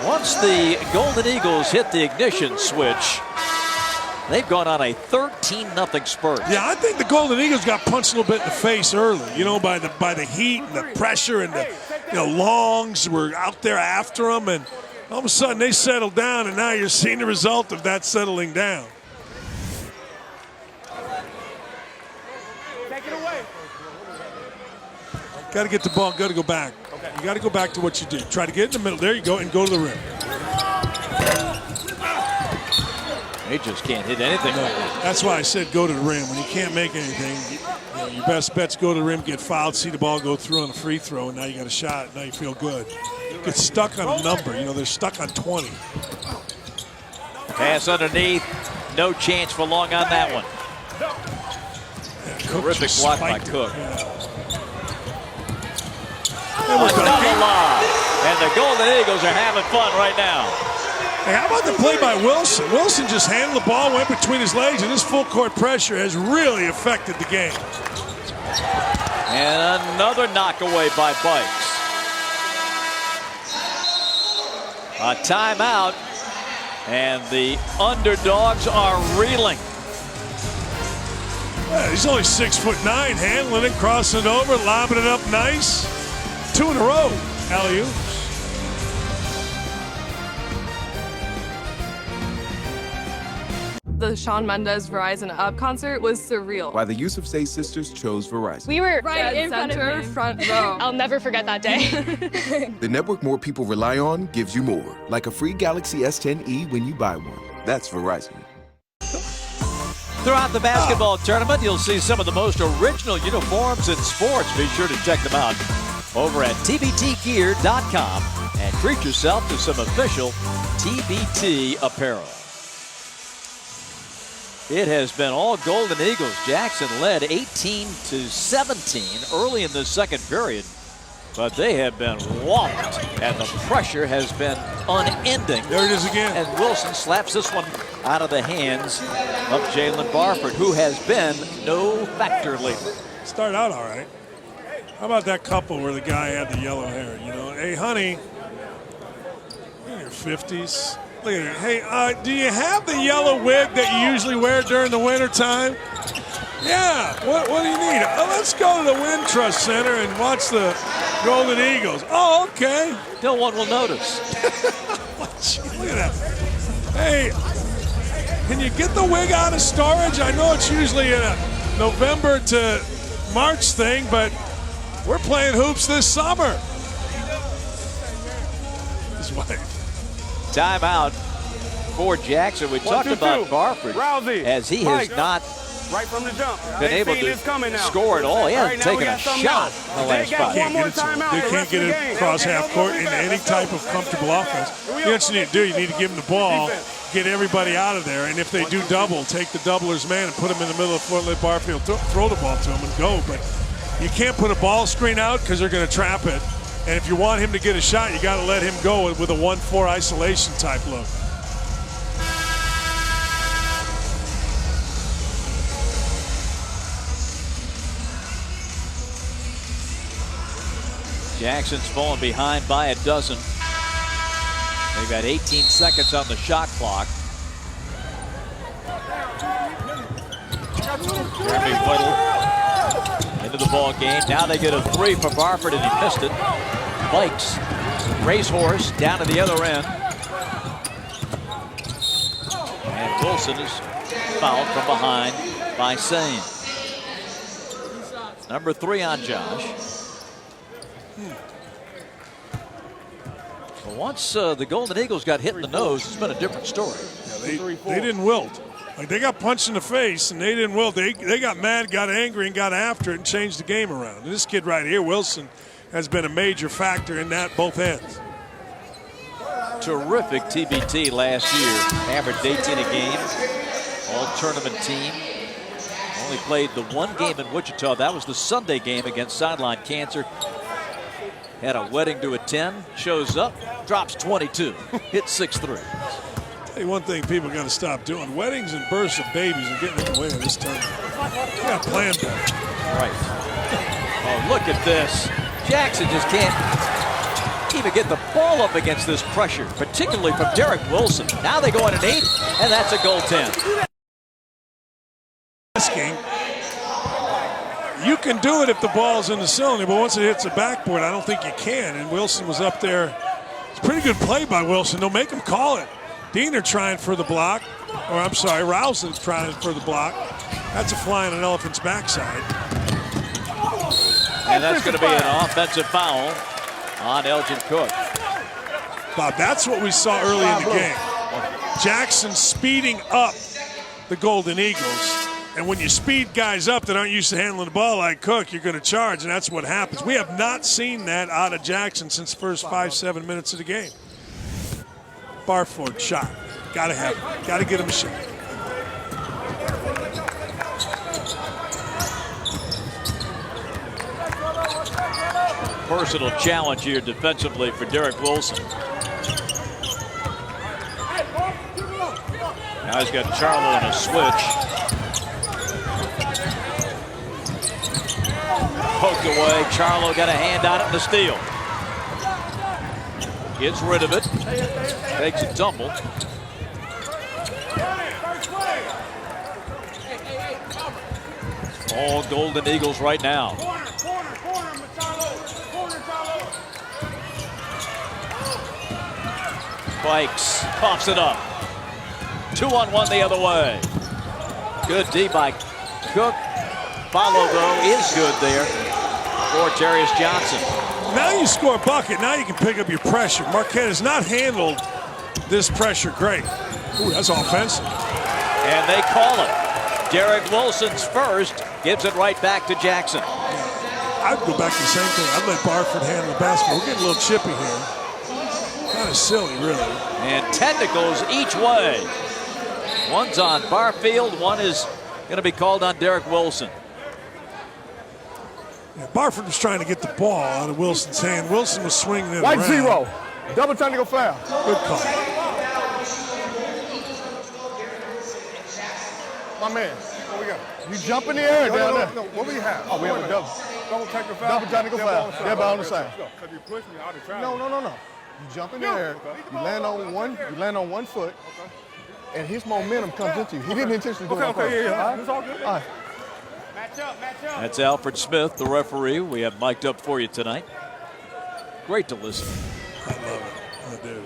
Once the Golden Eagles hit the ignition switch, they've gone on a 13-0 spurt. Yeah, I think the Golden Eagles got punched a little bit in the face early, you know, by the heat and the pressure, and the Longs were out there after them, and all of a sudden they settled down, and now you're seeing the result of that settling down. Got to get the ball, got to go back. You got to go back to what you do. Try to get in the middle. There you go, and go to the rim. They just can't hit anything. No, that's why I said go to the rim. When you can't make anything, your best bet's go to the rim, get fouled, see the ball go through on a free throw, and now you got a shot. Now you feel good. Get stuck on a number. You know, they're stuck on 20. Pass underneath. No chance for long on that one. Yeah, terrific block by Cook. Another lob. And the Golden Eagles are having fun right now. Hey, how about the play by Wilson? Wilson just handled the ball, went between his legs, and this full court pressure has really affected the game. And another knockaway by Bikes. A timeout, and the Underdogs are reeling. Yeah, he's only 6'9", handling it, crossing it over, lobbing it up nice. 2 in a row. alley-oops. The Shawn Mendes Verizon Up concert was surreal. Why the Yusuf Say sisters chose Verizon. We were right in front row. I'll never forget that day. The network more people rely on gives you more, like a free Galaxy S10e when you buy one. That's Verizon. Throughout the basketball tournament, you'll see some of the most original uniforms in sports. Be sure to check them out over at tbtgear.com and treat yourself to some official TBT apparel. It has been all Golden Eagles. Jackson led 18-17 early in the second period, but they have been walloped, and the pressure has been unending. There it is again. And Wilson slaps this one out of the hands of Jalen Barford, who has been no factor lately. Started out all right. How about that couple where the guy had the yellow hair? You know, hey, honey, you're in your 50s. Look at it. Hey, do you have the yellow wig that you usually wear during the winter time? Yeah. What do you need? Let's go to the Wintrust Center and watch the Golden Eagles. Oh, okay. No one will notice. Look at that. Hey, can you get the wig out of storage? I know it's usually a November to March thing, but we're playing hoops this summer. His wife. Timeout for Jackson. We talked about Barford as he has not been able to score at all. He hasn't taken a shot in the last 5 minutes. They can't get it across half court into any type of comfortable offense. You know what you need to do? You need to give them the ball, get everybody out of there, and if they do double, take the doubler's man and put him in the middle of the floor, let Barfield throw the ball to him and go. But you can't put a ball screen out because they're going to trap it. And if you want him to get a shot, you got to let him go with a 1-4 isolation type look. Jackson's fallen behind by a dozen. They've got 18 seconds on the shot clock. Jeremy Whittle into the ball game. Now they get a three for Barford, and he missed it. Bikes, racehorse down to the other end. And Wilson is fouled from behind by Sane. Number 3 on Josh. Well, once the Golden Eagles got hit in the nose, it's been a different story. Yeah, they didn't wilt. Like, they got punched in the face, and they didn't wilt. They got mad, got angry, and got after it and changed the game around. And this kid right here, Wilson, has been a major factor in that both ends. Terrific TBT last year. Averaged 18 a game. All-tournament team. Only played the one game in Wichita. That was the Sunday game against Sideline Cancer. Had a wedding to attend. Shows up, drops 22. Hits 6 threes. Tell you one thing people got to stop doing. Weddings and births of babies are getting in the way of this tournament. You got to plan better. Right. Oh, look at this. Jackson just can't even get the ball up against this pressure, particularly from Derek Wilson. Now they go on an 8, and that's a goaltend. You can do it if the ball's in the cylinder, but once it hits the backboard, I don't think you can. And Wilson was up there. It's a pretty good play by Wilson. Don't make him call it. Diener trying for the block. Or I'm sorry, Rouslin's trying for the block. That's a fly on an elephant's backside. And that's going to be an offensive foul on Elgin Cook. Bob, that's what we saw early in the game. Jackson speeding up the Golden Eagles. And when you speed guys up that aren't used to handling the ball like Cook, you're going to charge, and that's what happens. We have not seen that out of Jackson since the first 5-7 minutes of the game. Barford shot. Got to have him. Got to get him a shot. Personal challenge here defensively for Derek Wilson. Now he's got Charlo in a switch. Poked away. Charlo got a hand on it and a steal. Gets rid of it. Takes a tumble. All Golden Eagles right now. Bikes coughs it up. 2-on-1 the other way. Good D by Cook. Follow, though, is good there for Jarius Johnson. Now you score a bucket. Now you can pick up your pressure. Marquette has not handled this pressure great. Ooh, that's offensive. And they call it. Derek Wilson's first, gives it right back to Jackson. I'd go back to the same thing. I'd let Barford handle the basketball. We're getting a little chippy here. Kind of silly, really. And technicals each way. One's on Barfield, one is going to be called on Derek Wilson. Yeah, Barford was trying to get the ball out of Wilson's hand. Wilson was swinging it White around. 0. Double technical foul. Good call. My man, what we got? You jump in the air down there. No, what we have? Oh, we have a double. Double technical foul. Double technical foul. They're on the side. Because you pushed me out of travel. No. You jump in the air. You land on one foot. And his momentum comes into you. He didn't intentionally do it. Okay, yeah. It's all good. All right. Match up. That's Alfred Smith, the referee. We have mic'd up for you tonight. Great to listen. I love it. I do.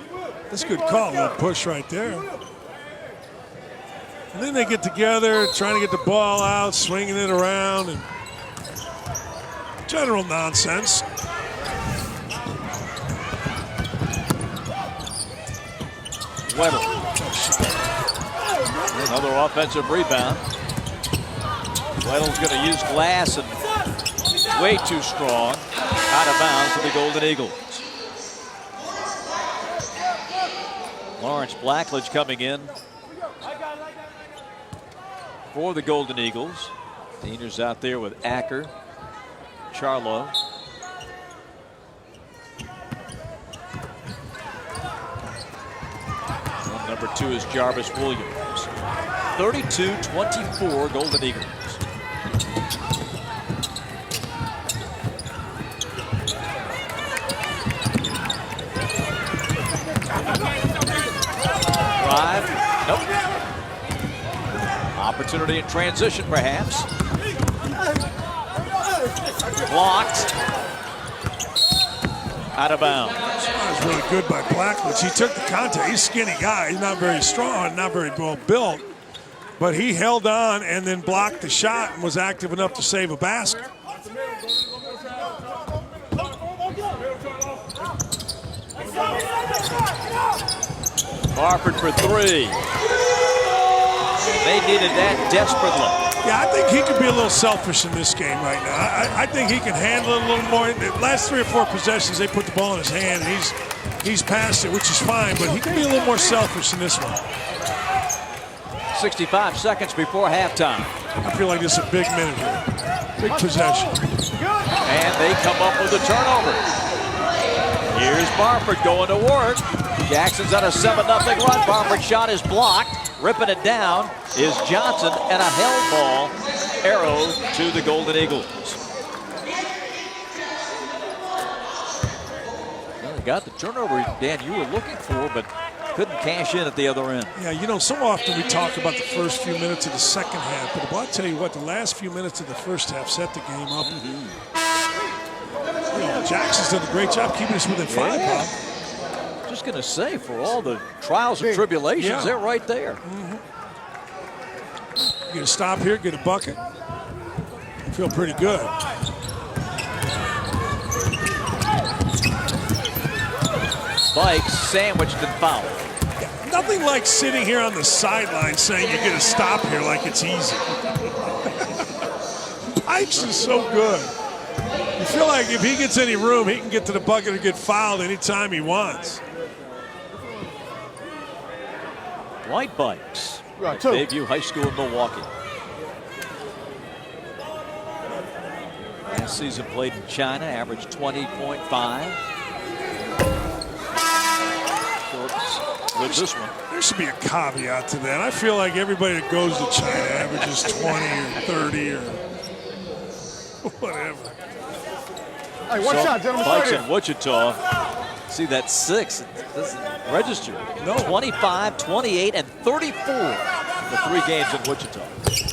That's a good call. A little push right there. And then they get together, trying to get the ball out, swinging it around, and general nonsense. Weber. Another offensive rebound. Weddle's going to use glass and way too strong. Out of bounds for the Golden Eagles. Lawrence Blackledge coming in for the Golden Eagles. Diener's out there with Acker, Charlo. And number 2 is Jarvis Williams. 32-24 Golden Eagles. Drive. Nope. Opportunity in transition, perhaps. Blocked. Out of bounds. That was really good by Blackledge. He took the contact. He's a skinny guy. He's not very strong, not very well built. But he held on and then blocked the shot and was active enough to save a basket. Barford for 3. They needed that desperately. Yeah, I think he could be a little selfish in this game right now. I think he can handle it a little more. The last 3 or 4 possessions, they put the ball in his hand, and he's passed it, which is fine, but he can be a little more selfish in this one. 65 seconds before halftime. I feel like this is a big minute here. Big possession. And they come up with a turnover. Here's Barford going to work. Jackson's on a 7-0 run. Barford's shot is blocked. Ripping it down is Johnson, and a held ball arrow to the Golden Eagles. Well, they got the turnover, Dan, you were looking for, but couldn't cash in at the other end. Yeah, you know, so often we talk about the first few minutes of the second half, but I'll tell you what, the last few minutes of the first half set the game up. You know, Jackson's done a great job keeping us within 5, Bob. Just going to say, for all the trials and tribulations, they're right there. You get a stop here, get a bucket. Feel pretty good. Bikes sandwiched and fouled. Nothing like sitting here on the sideline saying you get a stop here like it's easy. Pikes is so good. You feel like if he gets any room, he can get to the bucket or get fouled anytime he wants. White Bikes. Right, Bayview High School in Milwaukee. Last season played in China, averaged 20.5. With this one. There should be a caveat to that. I feel like everybody that goes to China averages 20 or 30 or whatever. Hey, one shot, gentlemen. Bikes in Wichita. See, that 6. It doesn't register. No. 25, 28, and 34 the 3 games in Wichita.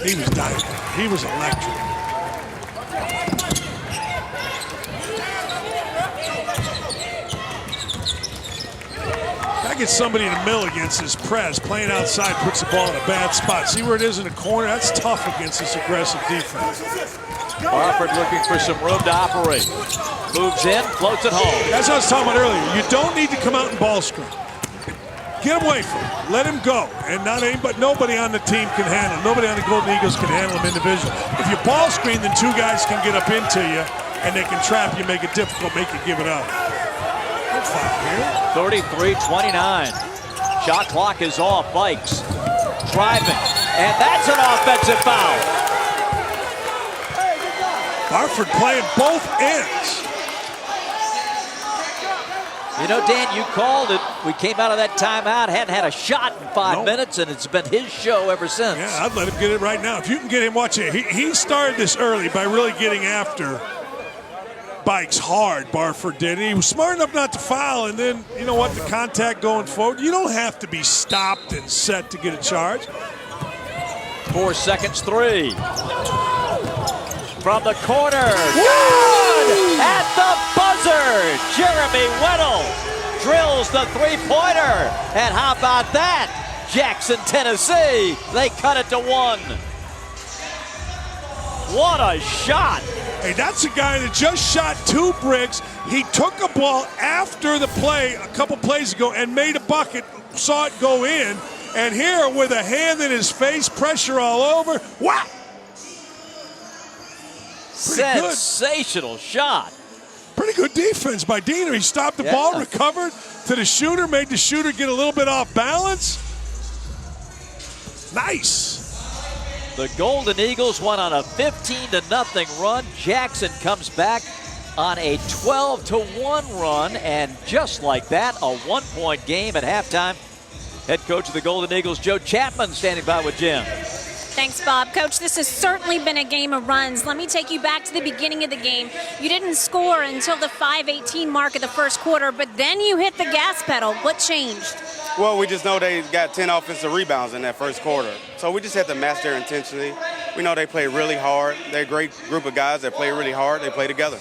He was dynamite. He was electric. That got to get somebody in the middle against this press. Playing outside puts the ball in a bad spot. See where it is in the corner? That's tough against this aggressive defense. Barford looking for some room to operate. Moves in, floats it home. That's what I was talking about earlier. You don't need to come out and ball screen. Get away from him. Let him go. And nobody on the team can handle him. Nobody on the Golden Eagles can handle him individually. If you ball screen, then two guys can get up into you, and they can trap you, make it difficult, make you give it up. 33-29. Shot clock is off. Bikes driving, and that's an offensive foul. Barford playing both ends. You know, Dan, you called it. We came out of that timeout, hadn't had a shot in 5 minutes, and it's been his show ever since. Yeah, I'd let him get it right now. If you can get him, watch it. He started this early by really getting after Bikes hard, Barford did. He was smart enough not to foul, and then, you know what, the contact going forward, you don't have to be stopped and set to get a charge. 4 seconds, 3. From the corner, good! At the buzzer, Jeremy Weddle drills the three-pointer. And how about that? Jackson, Tennessee, they cut it to 1. What a shot! Hey, that's a guy that just shot 2 bricks. He took a ball after the play a couple plays ago and made a bucket, saw it go in. And here, with a hand in his face, pressure all over, wow! Sensational shot. Pretty good defense by Diener. He stopped the ball, recovered to the shooter, made the shooter get a little bit off balance. Nice. The Golden Eagles went on a 15-0 run. Jackson comes back on a 12-1 run, and just like that, a 1-point game at halftime. Head coach of the Golden Eagles, Joe Chapman, standing by with Jim. Thanks, Bob. Coach, this has certainly been a game of runs. Let me take you back to the beginning of the game. You didn't score until the 5:18 mark of the first quarter, but then you hit the gas pedal. What changed? Well, we just know they got 10 offensive rebounds in that first quarter. So we just had to match their intensity. We know they play really hard. They're a great group of guys that play really hard. They play together.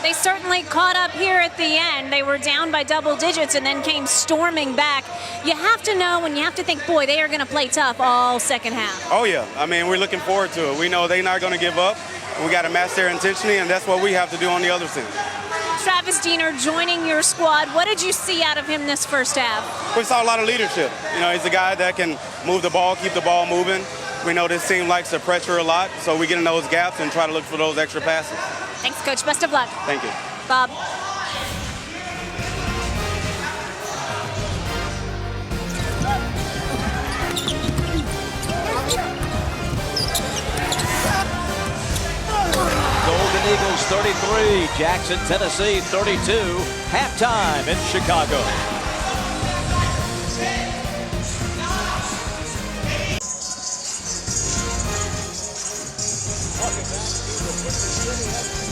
They certainly caught up here at the end. They were down by double digits and then came storming back. You have to know and you have to think, boy, they are going to play tough all second half. Oh, yeah. I mean, we're looking forward to it. We know they're not going to give up. We got to match their intensity, and that's what we have to do on the other team. Travis Diener joining your squad. What did you see out of him this first half? We saw a lot of leadership. You know, he's a guy that can move the ball, keep the ball moving. We know this team likes to pressure a lot, so we get in those gaps and try to look for those extra passes. Thanks, Coach. Best of luck. Thank you. Bob. Golden Eagles 33, Jackson, Tennessee 32. Halftime in Chicago.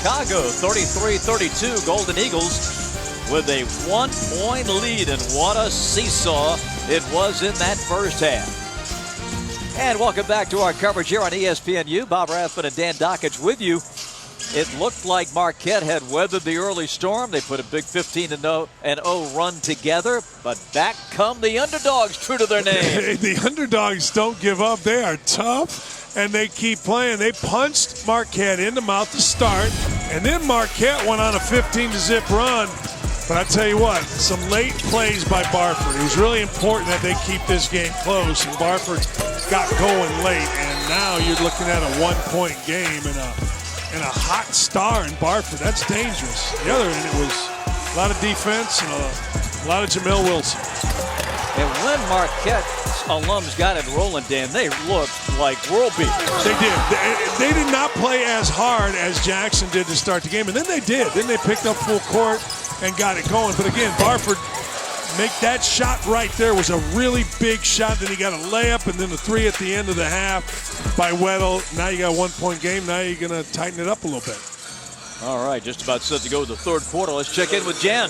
Chicago 33-32, Golden Eagles with a 1-point lead, and what a seesaw it was in that first half. And welcome back to our coverage here on ESPNU. Bob Rathman and Dan Dockage with you. It looked like Marquette had weathered the early storm. They put a big 15-0 run together, but back come the Underdogs, true to their name. The Underdogs don't give up. They are tough, and they keep playing. They punched Marquette in the mouth to start, and then Marquette went on a 15-0 run. But I tell you what, some late plays by Barford. It was really important that they keep this game close, and Barford got going late, and now you're looking at a 1-point game and a hot star in Barford. That's dangerous. The other end, it was a lot of defense and a lot of Jamil Wilson. And when Marquette's alums got it rolling, Dan, they looked like world beaters. They did. They did not play as hard as Jackson did to start the game, and then they did. Then they picked up full court and got it going. But again, Barford make that shot right there was a really big shot. Then he got a layup and then the three at the end of the half by Weddle. Now you got a 1-point game. Now you're going to tighten it up a little bit. All right, just about set to go to the third quarter. Let's check in with Jen.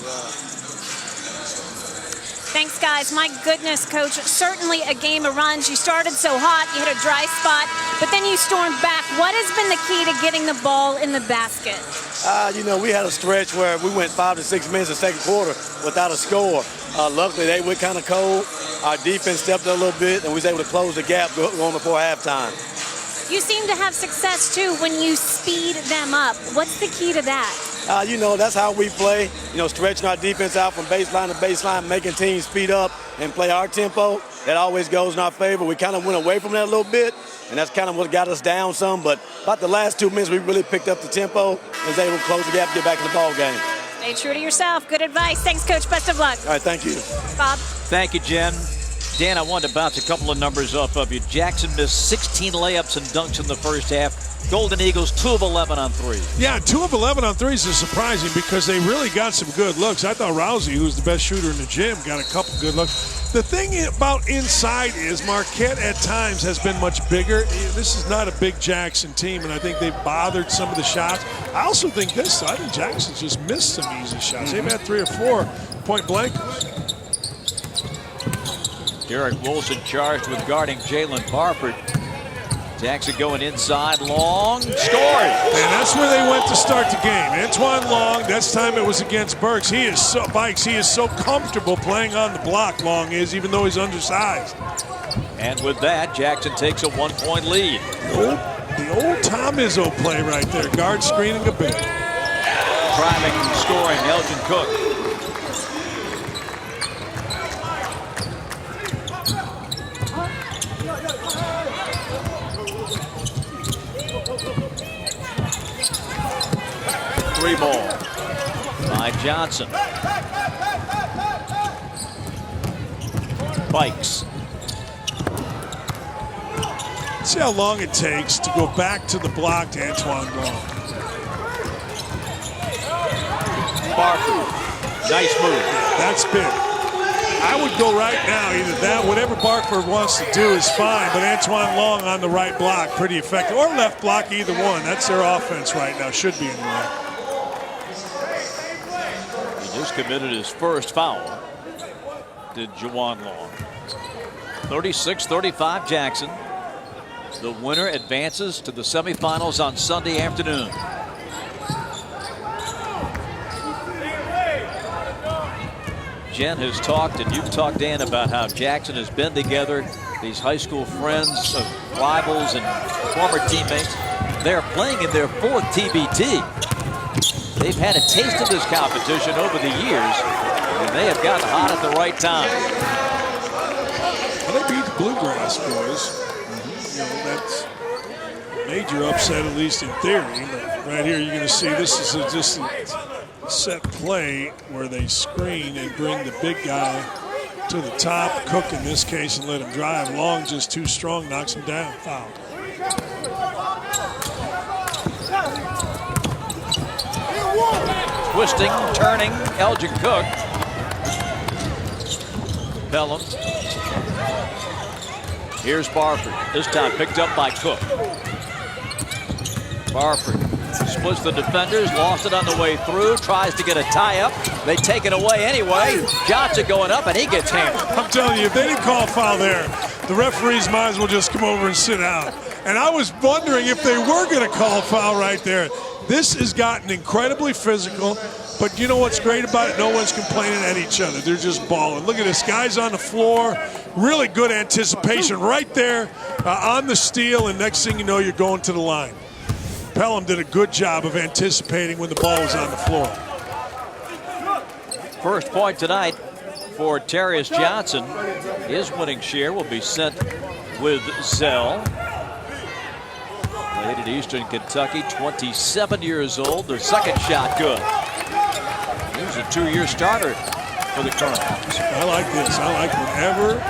Thanks, guys. My goodness, Coach. Certainly a game of runs. You started so hot, you hit a dry spot, but then you stormed back. What has been the key to getting the ball in the basket? You know, we had a stretch where we went 5 to 6 minutes in the second quarter without a score. Luckily, they went kind of cold. Our defense stepped up a little bit, and we was able to close the gap going before halftime. You seem to have success, too, when you speed them up. What's the key to that? You know, that's how we play. You know, stretching our defense out from baseline to baseline, making teams speed up and play our tempo. That always goes in our favor. We kind of went away from that a little bit, and that's kind of what got us down some. But about the last 2 minutes, we really picked up the tempo and was able to close the gap and get back in the ball game. Stay true to yourself. Good advice. Thanks, Coach. Best of luck. All right, thank you. Bob. Thank you, Jen. Dan, I wanted to bounce a couple of numbers off of you. Jackson missed 16 layups and dunks in the first half. Golden Eagles, 2 of 11 on threes. Yeah, 2 of 11 on threes is surprising because they really got some good looks. I thought Rousey, who's the best shooter in the gym, got a couple good looks. The thing about inside is Marquette at times has been much bigger. This is not a big Jackson team, and I think they've bothered some of the shots. I also think this, I think Jackson's just missed some easy shots. They've had 3 or 4 point blankers. Derek Wilson charged with guarding Jalen Barford. Jackson going inside, Long, scores. And that's where they went to start the game. Antoine Long, this time it was against Burks. He is so comfortable playing on the block, Long is, even though he's undersized. And with that, Jackson takes a 1-point lead. The old Tom Izzo play right there, guard screening a bit. Driving and scoring, Elgin Cook. Three ball by Johnson. Bikes. See how long it takes to go back to the block to Antoine Long. Barford, nice move. That's big. I would go right now, either that, whatever Barford wants to do is fine, but Antoine Long on the right block, pretty effective. Or left block, either one. That's their offense right now, should be anyway. He just committed his first foul, did Juwan Long. 36-35 Jackson. The winner advances to the semifinals on Sunday afternoon. Jen has talked, and you've talked, Dan, about how Jackson has been together, these high school friends, rivals, and former teammates. They're playing in their 4th TBT. They've had a taste of this competition over the years, and they have gotten hot at the right time. Well, they beat the Bluegrass boys. You know, that's a major upset, at least in theory. But right here, you're going to see this is just a set play where they screen and bring the big guy to the top. Cook in this case and let him drive. Long just too strong, knocks him down. Foul. Twisting, turning, Elgin Cook. Pelham. Here's Barford. This time picked up by Cook. Barford splits the defenders, lost it on the way through, tries to get a tie-up. They take it away anyway. Johnson going up, and he gets hammered. I'm telling you, if they didn't call a foul there, the referees might as well just come over and sit down. And I was wondering if they were going to call a foul right there. This has gotten incredibly physical, but you know what's great about it? No one's complaining at each other. They're just balling. Look at this. Guys on the floor. Really good anticipation right there on the steal, and next thing you know, you're going to the line. Pelham did a good job of anticipating when the ball was on the floor. First point tonight for Terrius Johnson. His winning share will be sent with Zell. Played at Eastern Kentucky, 27 years old. Their second shot good. He was a 2-year starter for the Colonels. I like this. I like whenever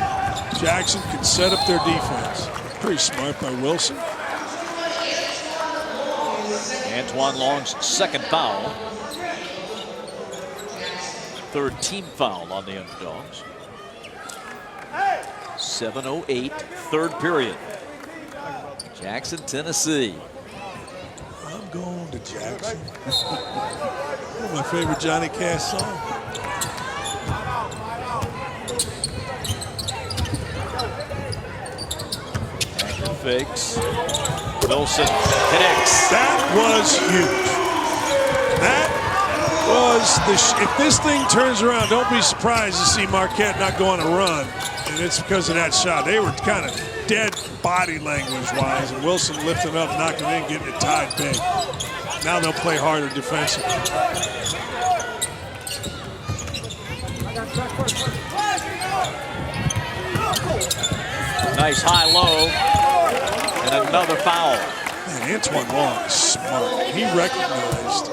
Jackson can set up their defense. Pretty smart by Wilson. Antoine Long's second foul. 3rd team foul on the Underdogs. 7:08, 3rd period. Jackson, Tennessee. I'm going to Jackson. My favorite Johnny Cash song. fakes. Wilson connects. That was huge. That was if this thing turns around, don't be surprised to see Marquette not go on a run. And it's because of that shot. They were kind of dead body language-wise, and Wilson lifting up, knocking it in, getting it tied big. Now they'll play harder defensively. Nice high-low, and another foul. Man, Antoine Long is smart. He recognized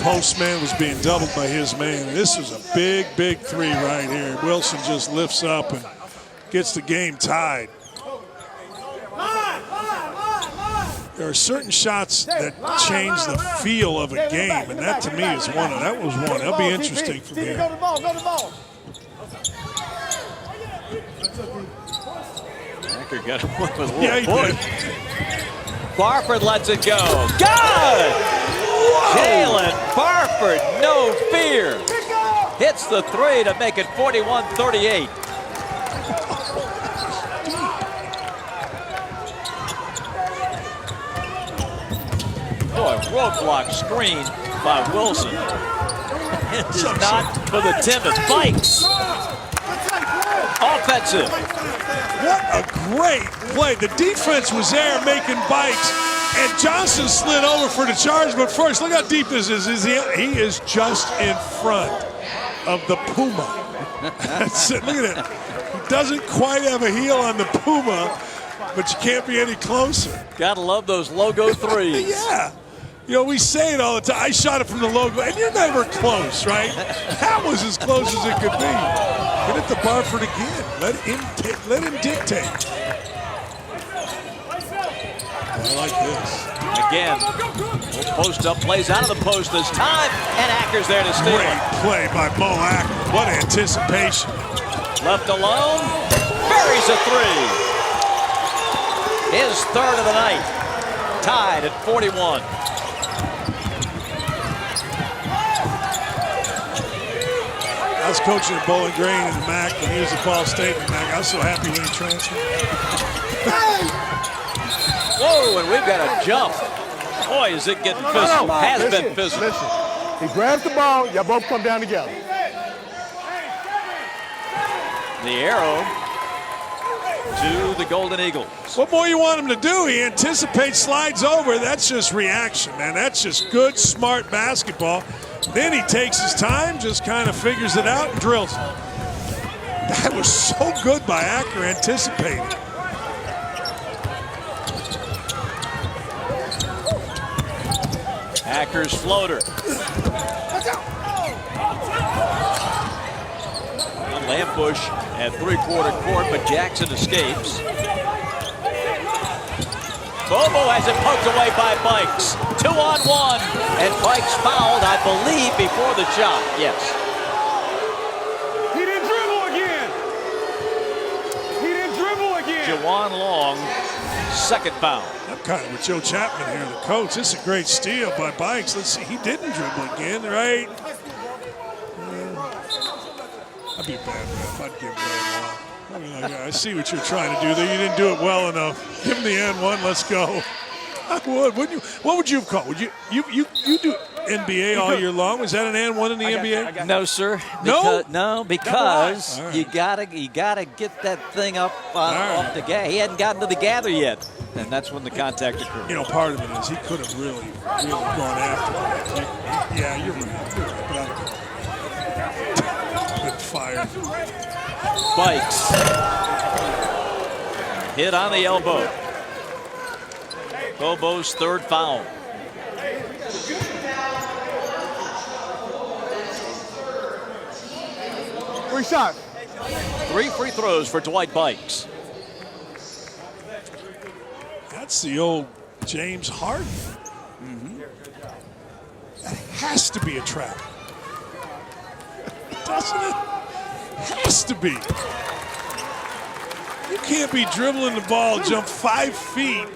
Postman was being doubled by his man. This was a big, big three right here. Wilson just lifts up and gets the game tied. There are certain shots that change the feel of a game, and that to me is one. That was one. That'll be interesting for me. Go to the ball, go to the ball. Acker got one with a little Yeah, he push. did. Barford lets it go. Good! Jalen Barford, no fear. Hits the three to make it 41-38. Boy, roadblock screen by Wilson. It is not for the timid. Bikes. Offensive. What a great play. The defense was there making bikes, and Johnson slid over for the charge. But first, look how deep this is. He is just in front of the Puma. That's it. Look at it. He doesn't quite have a heel on the Puma, but you can't be any closer. Gotta love those logo threes. Yeah. You know, we say it all the time. I shot it from the logo, and you're never close, right? That was as close as it could be. Get it to Barford again. Let him dictate. I like this. Again, post up, plays out of the post this time, and Acker's there to steal Great it. play by Mo Acker. What anticipation. Left alone, buries a three. His third of the night, tied at 41. I was coaching at Bowling Green in the MAC when he was at Ball State in the MAC. I was so happy when he transferred. Whoa, and we've got a jump. Boy, is it getting physical. Has been physical. Listen. He grabs the ball, y'all both come down together. The arrow to the Golden Eagles. What more you want him to do? He anticipates, slides over. That's just reaction, man. That's just good, smart basketball. Then he takes his time, just kind of figures it out and drills it. That was so good by Acker, anticipating. Acker's floater. Lambush at three-quarter court, but Jackson escapes. Bobo has it poked away by Bikes. 2-on-1, and Bikes fouled, I believe, before the shot. Yes. He didn't dribble again. He didn't dribble again. Jawan Long, second foul. I'm kind of with Joe Chapman here, the coach. This is a great steal by Bikes. Let's see, he didn't dribble again, right? I'd be a bad ref. I'd give Brad one. I mean, like, I see what you're trying to do there. You didn't do it well enough. Give him the N1. Let's go. I would. Wouldn't you? What would you have called? Would you do NBA all year long? Was that an N1 in the NBA? No, sir. Because Right. you gotta get that thing up off the gather. He hadn't gotten to the gather yet, and that's when the contact occurred. You know, part of it is he could have really gone after it. Yeah, you're right. Been fired. Bikes. Hit on the elbow. Bobo's third foul. Three shots. 3 free throws for Dwight Bikes. That's the old James Harden. That has to be a trap. Doesn't it? Has to be. You can't be dribbling the ball, jump 5 feet.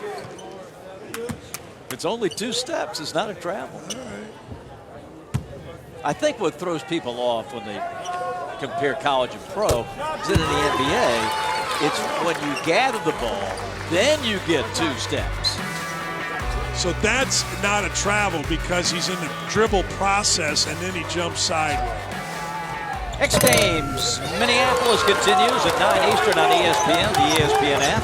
If it's only 2 steps, it's not a travel. I think what throws people off when they compare college and pro is that in the NBA, It's when you gather the ball, then you get 2 steps. So that's not a travel because he's in the dribble process and then he jumps sideways. X Games Minneapolis continues at 9 Eastern on ESPN, the ESPN app.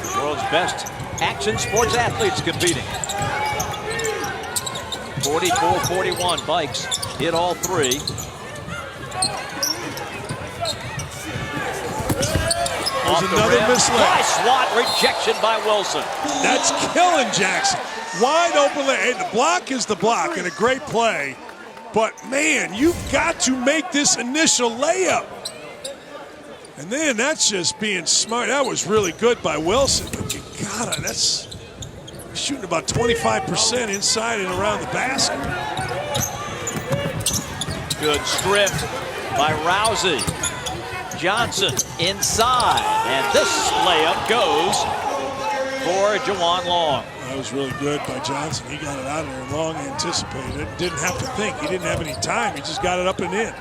The world's best action sports athletes competing. 44-41, Bikes hit all 3. There's another misled. Nice swat, rejection by Wilson. That's killing Jackson. Wide open. Hey, the block is the block and a great play. But, man, you've got to make this initial layup. And then that's just being smart. That was really good by Wilson. But you gotta, that's shooting about 25% inside and around the basket. Good strip by Rousey. Johnson inside, and this layup goes for Juwan Long. That was really good by Johnson. He got it out of there. Long anticipated it. Didn't have to think. He didn't have any time. He just got it up and in.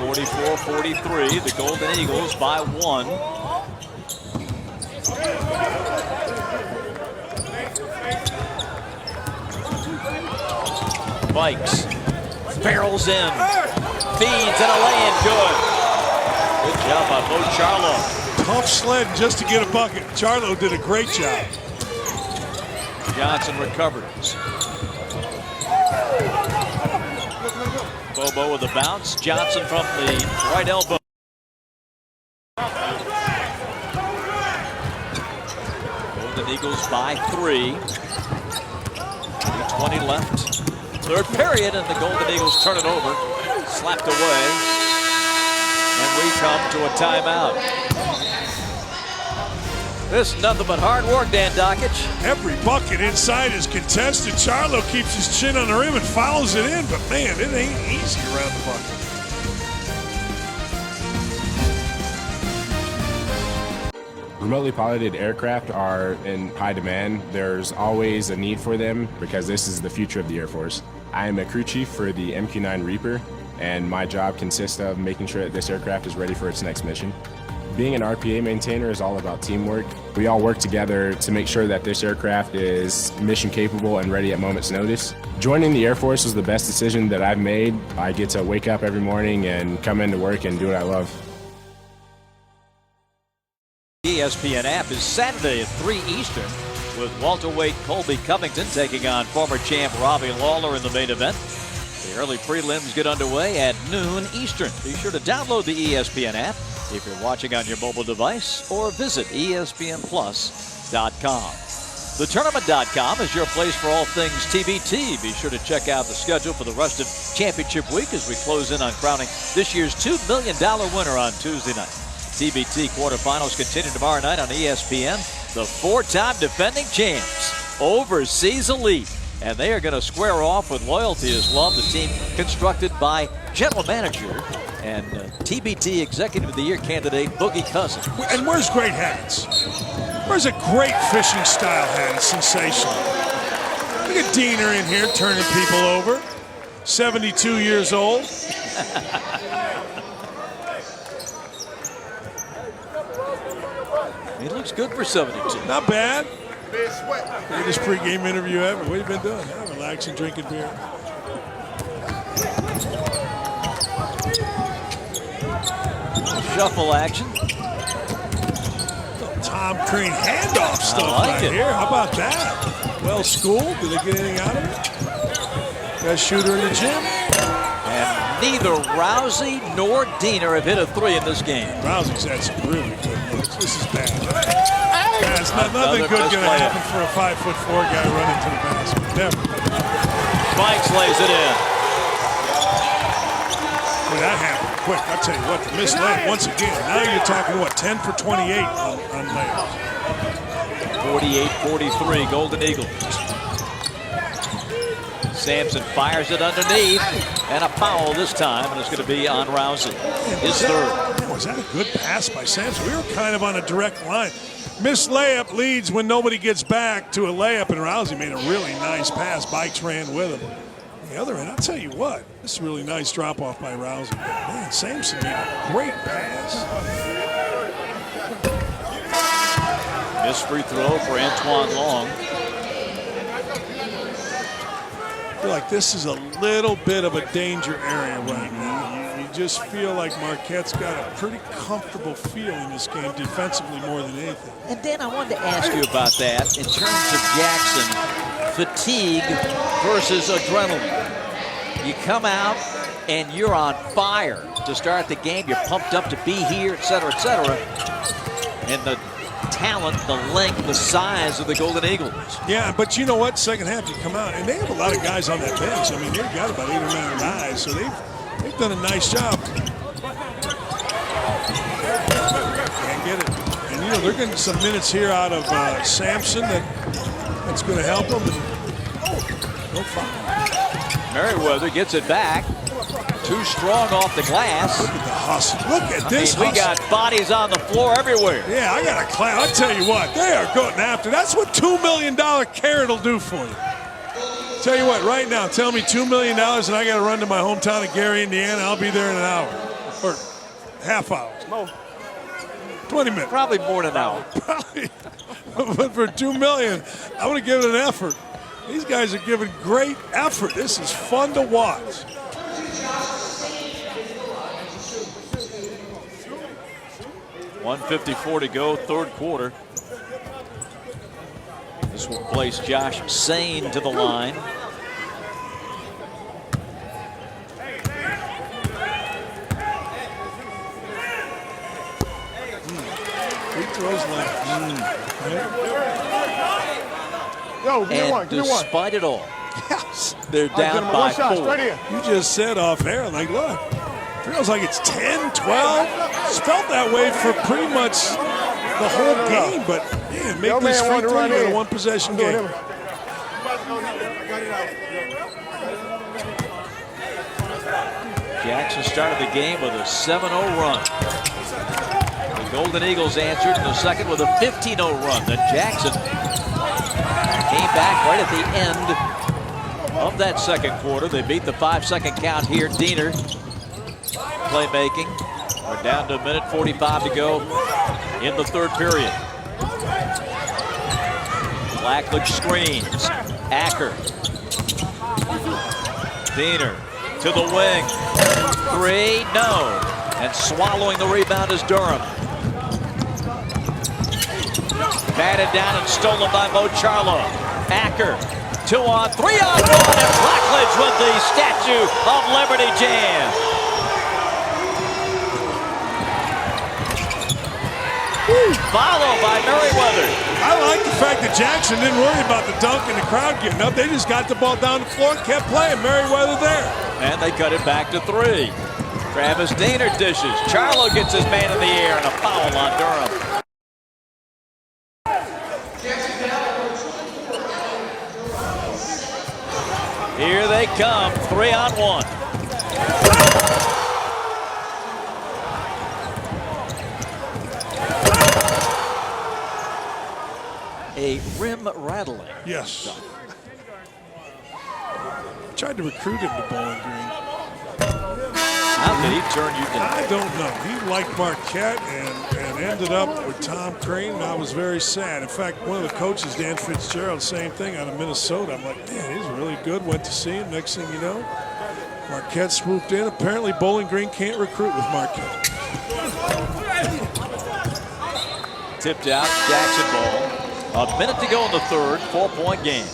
44-43, the Golden Eagles by 1. Bikes barrels in, feeds and a lay-in good. Good job by Bo Charlo. Tough sled just to get a bucket. Charlo did a great job. Johnson recovers. Bobo with a bounce. Johnson from the right elbow. Golden Eagles by 3. 3:20 left. 3rd period, and the Golden Eagles turn it over. Slapped away. And we come to a timeout. This is nothing but hard work, Dan Dockich. Every bucket inside is contested. Charlo keeps his chin on the rim and follows it in, but man, it ain't easy around the bucket. Remotely piloted aircraft are in high demand. There's always a need for them because this is the future of the Air Force. I am a crew chief for the MQ-9 Reaper, and my job consists of making sure that this aircraft is ready for its next mission. Being an RPA maintainer is all about teamwork. We all work together to make sure that this aircraft is mission capable and ready at moment's notice. Joining the Air Force was the best decision that I've made. I get to wake up every morning and come into work and do what I love. ESPN app is Saturday at 3 Eastern with welterweight Colby Covington taking on former champ Robbie Lawler in the main event. The early prelims get underway at noon Eastern. Be sure to download the ESPN app if you're watching on your mobile device or visit ESPNplus.com. TheTournament.com is your place for all things TBT. Be sure to check out the schedule for the rest of Championship Week as we close in on crowning this year's $2 million winner on Tuesday night. TBT quarterfinals continue tomorrow night on ESPN. The 4-time defending champs, Overseas Elite. And they are going to square off with Loyalty is Love, the team constructed by general manager and TBT Executive of the Year candidate Boogie Cousins. And where's great hats? Where's a great fishing style hat? It's sensational. Look at Diener in here turning people over. 72 years old. He looks good for 72. Not bad. Greatest pregame interview ever. What have you been doing? Relaxing, drinking beer. Shuffle action. Tom Crane handoff stuff like right it. here. How about that? Well schooled. Did they get anything out of it? Got a shooter in the gym. And neither Rousey nor Diener have hit a 3 in this game. Rousey's had some really good looks. This is bad. It's nothing good going to happen for a 5'4" guy running to the basket. Never. Spikes lays it in. Well, that happened quick. I'll tell you what, the missed layup once again. Now you're talking, what, 10 for 28 on layups. 48-43, Golden Eagles. Sampson fires it underneath, and a foul this time, and it's going to be on Rousey. His 3rd. Was that a good pass by Sampson? We were kind of on a direct line. Missed layup leads when nobody gets back to a layup, and Rousey made a really nice pass. Bikes ran with him. On the other end, I'll tell you what, this is a really nice drop off by Rousey. Man, Sampson made a great pass. Missed free throw for Antoine Long. I feel like this is a little bit of a danger area right now. You just feel like Marquette's got a pretty comfortable feel in this game defensively more than anything. And Dan, I wanted to ask you about that in terms of Jackson, fatigue versus adrenaline. You come out and you're on fire to start the game. You're pumped up to be here, et cetera, et cetera. And the talent, the length, the size of the Golden Eagles. Yeah, but you know what? Second half, you come out, and they have a lot of guys on that bench. I mean, they've got about 8 or 9 guys, so they've done a nice job. Can't get it. And, you know, they're getting some minutes here out of Sampson that's going to help them. And, no foul. Merriweather gets it back. Too strong off the glass. Look at the hustle. Look at this hustle. We got bodies on the floor everywhere. Yeah, I got a clap. I'll tell you what, they are going after. That's what $2 million carrot will do for you. Tell you what, right now, tell me $2 million and I got to run to my hometown of Gary, Indiana. I'll be there in an hour or half hour. 20 minutes. Probably more than an hour. Probably. But for $2 million, I'm going to give it an effort. These guys are giving great effort. This is fun to watch. $154 to go, third quarter. This will place Josh Sane to the line. Free throws left. Yo, give me one. Despite it all, they're down by 4. You just said off air, like, look, feels like it's 10, 12. It's felt that way for pretty much the whole game, but man, make this free throw, you got a one-possession game. Jackson started the game with a 7-0 run. The Golden Eagles answered in the second with a 15-0 run. Then Jackson came back right at the end of that second quarter. They beat the 5-second count here. Diener playmaking. We're down to a minute 45 to go in the third period. Blackledge screens. Acker. Diener to the wing. 3, no. And swallowing the rebound is Durham. Batted down and stolen by Mo Charlo. Acker, 2 on, 3 on 1, and Blackledge with the Statue of Liberty jam. Followed by Merriweather. I like the fact that Jackson didn't worry about the dunk and the crowd getting up. They just got the ball down the floor and kept playing. Merriweather there. And they cut it back to 3. Travis Diener dishes. Charlo gets his man in the air and a foul on Durham. Here they come, 3 on 1. A rim rattling. Yes. Tried to recruit him to Bowling Green. How did he turn you down? I don't know. He liked Marquette and ended up with Tom Crane, and I was very sad. In fact, one of the coaches, Dan Fitzgerald, same thing out of Minnesota. I'm like, man, he's really good. Went to see him. Next thing you know, Marquette swooped in. Apparently, Bowling Green can't recruit with Marquette. Tipped out, Jackson ball. A minute to go in the third, 4-point game.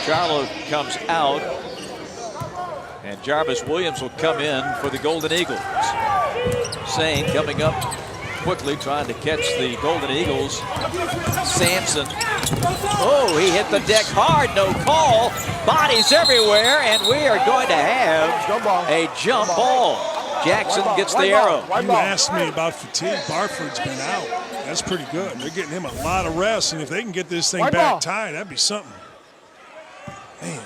Charlo comes out, and Jarvis Williams will come in for the Golden Eagles. Sane coming up quickly, trying to catch the Golden Eagles. Sampson. Oh, he hit the deck hard, no call. Bodies everywhere, and we are going to have a jump ball. Jackson gets the arrow. You asked me about fatigue. Barford's been out. That's pretty good. They're getting him a lot of rest, and if they can get this thing back tied, that'd be something. Man.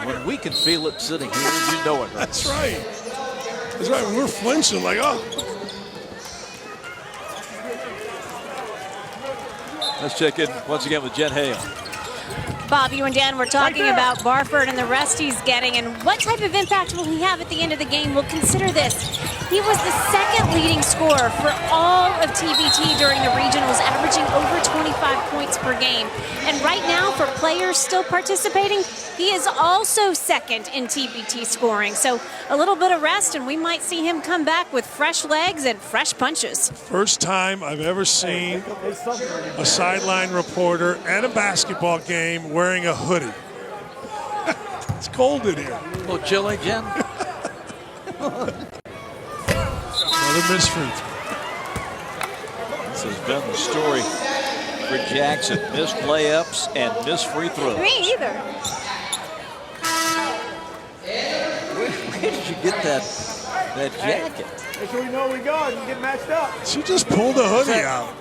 When we can feel it sitting here, you know it. That's right. That's right. When we're flinching, like, oh. Let's check in once again with Jen Hale. Bob, you and Dan were talking about Barford and the rest he's getting and what type of impact will he have at the end of the game. Well, consider this. He was the second leading scorer for all of TBT during the regionals, averaging over 25 points per game. And right now, for players still participating, he is also second in TBT scoring. So a little bit of rest, and we might see him come back with fresh legs and fresh punches. First time I've ever seen a sideline reporter at a basketball game wearing a hoodie. It's cold in here. A little chilly, Jen. Another missed free throw. This has been the story for Jackson. Missed layups and missed free throws. Me either. Where did you get that jacket? Make sure you know where we go and get matched up. She just pulled the hoodie out.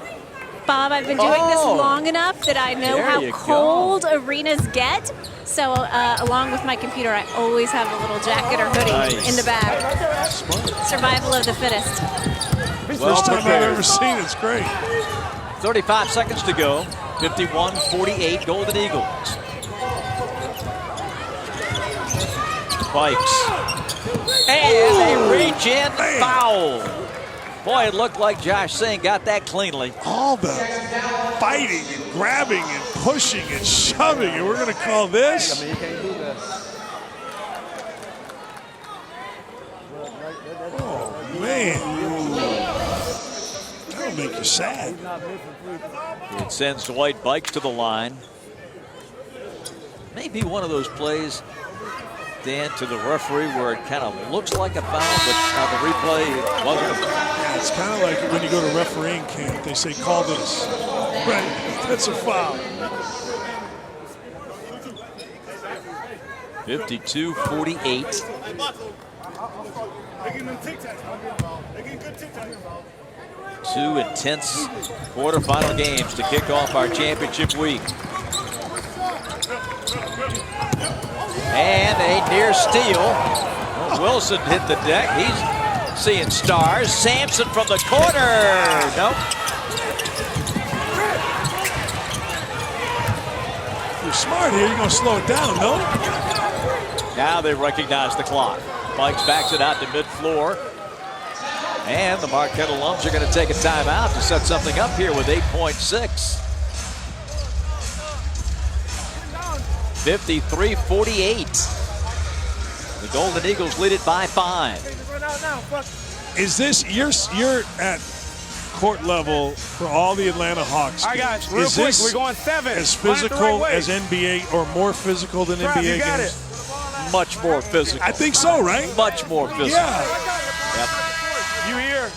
Bob, I've been doing this long enough that I know how cold arenas get. So along with my computer, I always have a little jacket or hoodie in the bag. Survival of the fittest. First time I've ever seen it. It's great. 35 seconds to go. 51-48 Golden Eagles. Spikes. And a reach-in foul. Boy, it looked like Josh Singh got that cleanly. All the fighting and grabbing and pushing and shoving, and we're going to call this? I mean, you can't do that. Oh, man. That'll make you sad. It sends Dwight Bikes to the line. Maybe one of those plays, Dan, to the referee where it kind of looks like a foul, but on the replay it wasn't a foul. Yeah, it's kind of like when you go to refereeing camp, they say, call this. Right, that's a foul. 52-48. Two intense quarterfinal games to kick off our championship week. And a near steal. Well, Wilson hit the deck. He's seeing stars. Sampson from the corner. Nope. If you're smart here, you're going to slow it down, no? Now they recognize the clock. Bikes backs it out to mid-floor. And the Marquette alums are going to take a timeout to set something up here with 8.6. 53-48. The Golden Eagles lead it by 5. Is this, you're at court level for all the Atlanta Hawks. All right, guys, games. real Is quick, this we're going 7. as physical as NBA or more physical than Trav, NBA you got games? it. Much more physical. I think so, right? Much more physical. Yeah. Yep. You hear?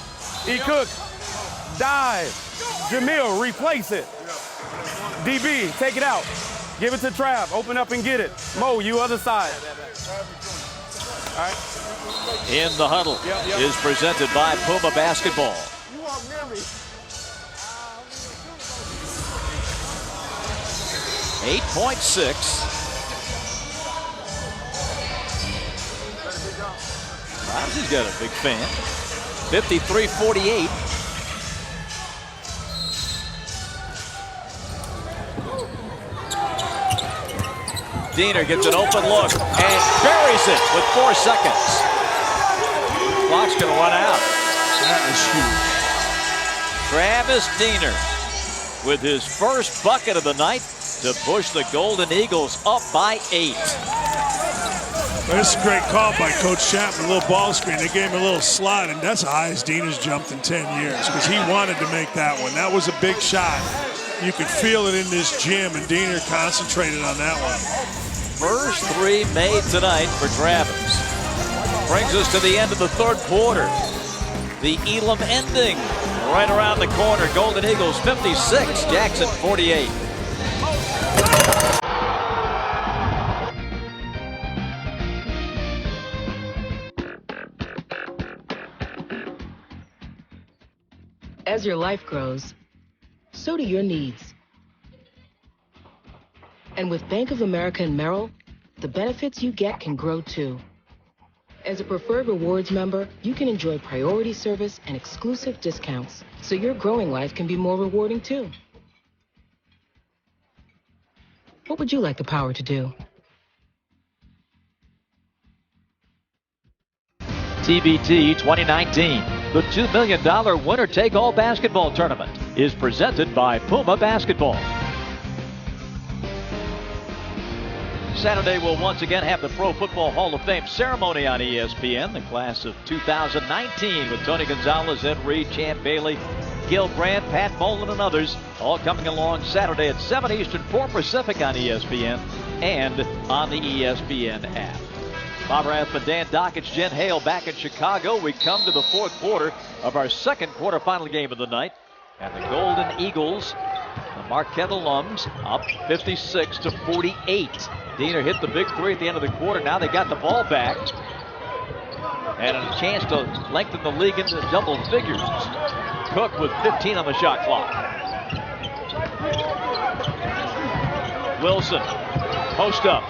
E. Cook, dive. Jamil, replace it. DB, take it out. Give it to Trav. Open up and get it. Mo, you other side. All right. In the Huddle is presented by Puma Basketball. 8.6. He's got a big fan. 53-48. Diener gets an open look and buries it with 4 seconds. Clock's going to run out. That is huge. Travis Diener with his first bucket of the night to push the Golden Eagles up by 8. That's a great call by Coach Chapman. A little ball screen. They gave him a little slide, and that's the highest Diener's jumped in 10 years because he wanted to make that one. That was a big shot. You could feel it in this gym, and Diener concentrated on that one. First 3 made tonight for Travis. Brings us to the end of the third quarter. The Elam ending right around the corner. Golden Eagles 56, Jackson 48. As your life grows, so do your needs. And with Bank of America and Merrill, the benefits you get can grow too. As a preferred rewards member, you can enjoy priority service and exclusive discounts, so your growing life can be more rewarding too. What would you like the power to do? TBT 2019, the $2 million winner-take-all basketball tournament, is presented by Puma Basketball. Saturday will once again have the Pro Football Hall of Fame ceremony on ESPN. The class of 2019 with Tony Gonzalez, Ed Reed, Champ Bailey, Gil Brandt, Pat Bowlen, and others, all coming along Saturday at 7 Eastern, 4 Pacific on ESPN and on the ESPN app. Bob Rathman, Dan Dockich, Jen Hale back in Chicago. We come to the fourth quarter of our second quarterfinal game of the night. And the Golden Eagles, the Marquette alums, up 56-48. Diener hit the big three at the end of the quarter. Now they got the ball back. And a chance to lengthen the league into double figures. Cook with 15 on the shot clock. Wilson, post up.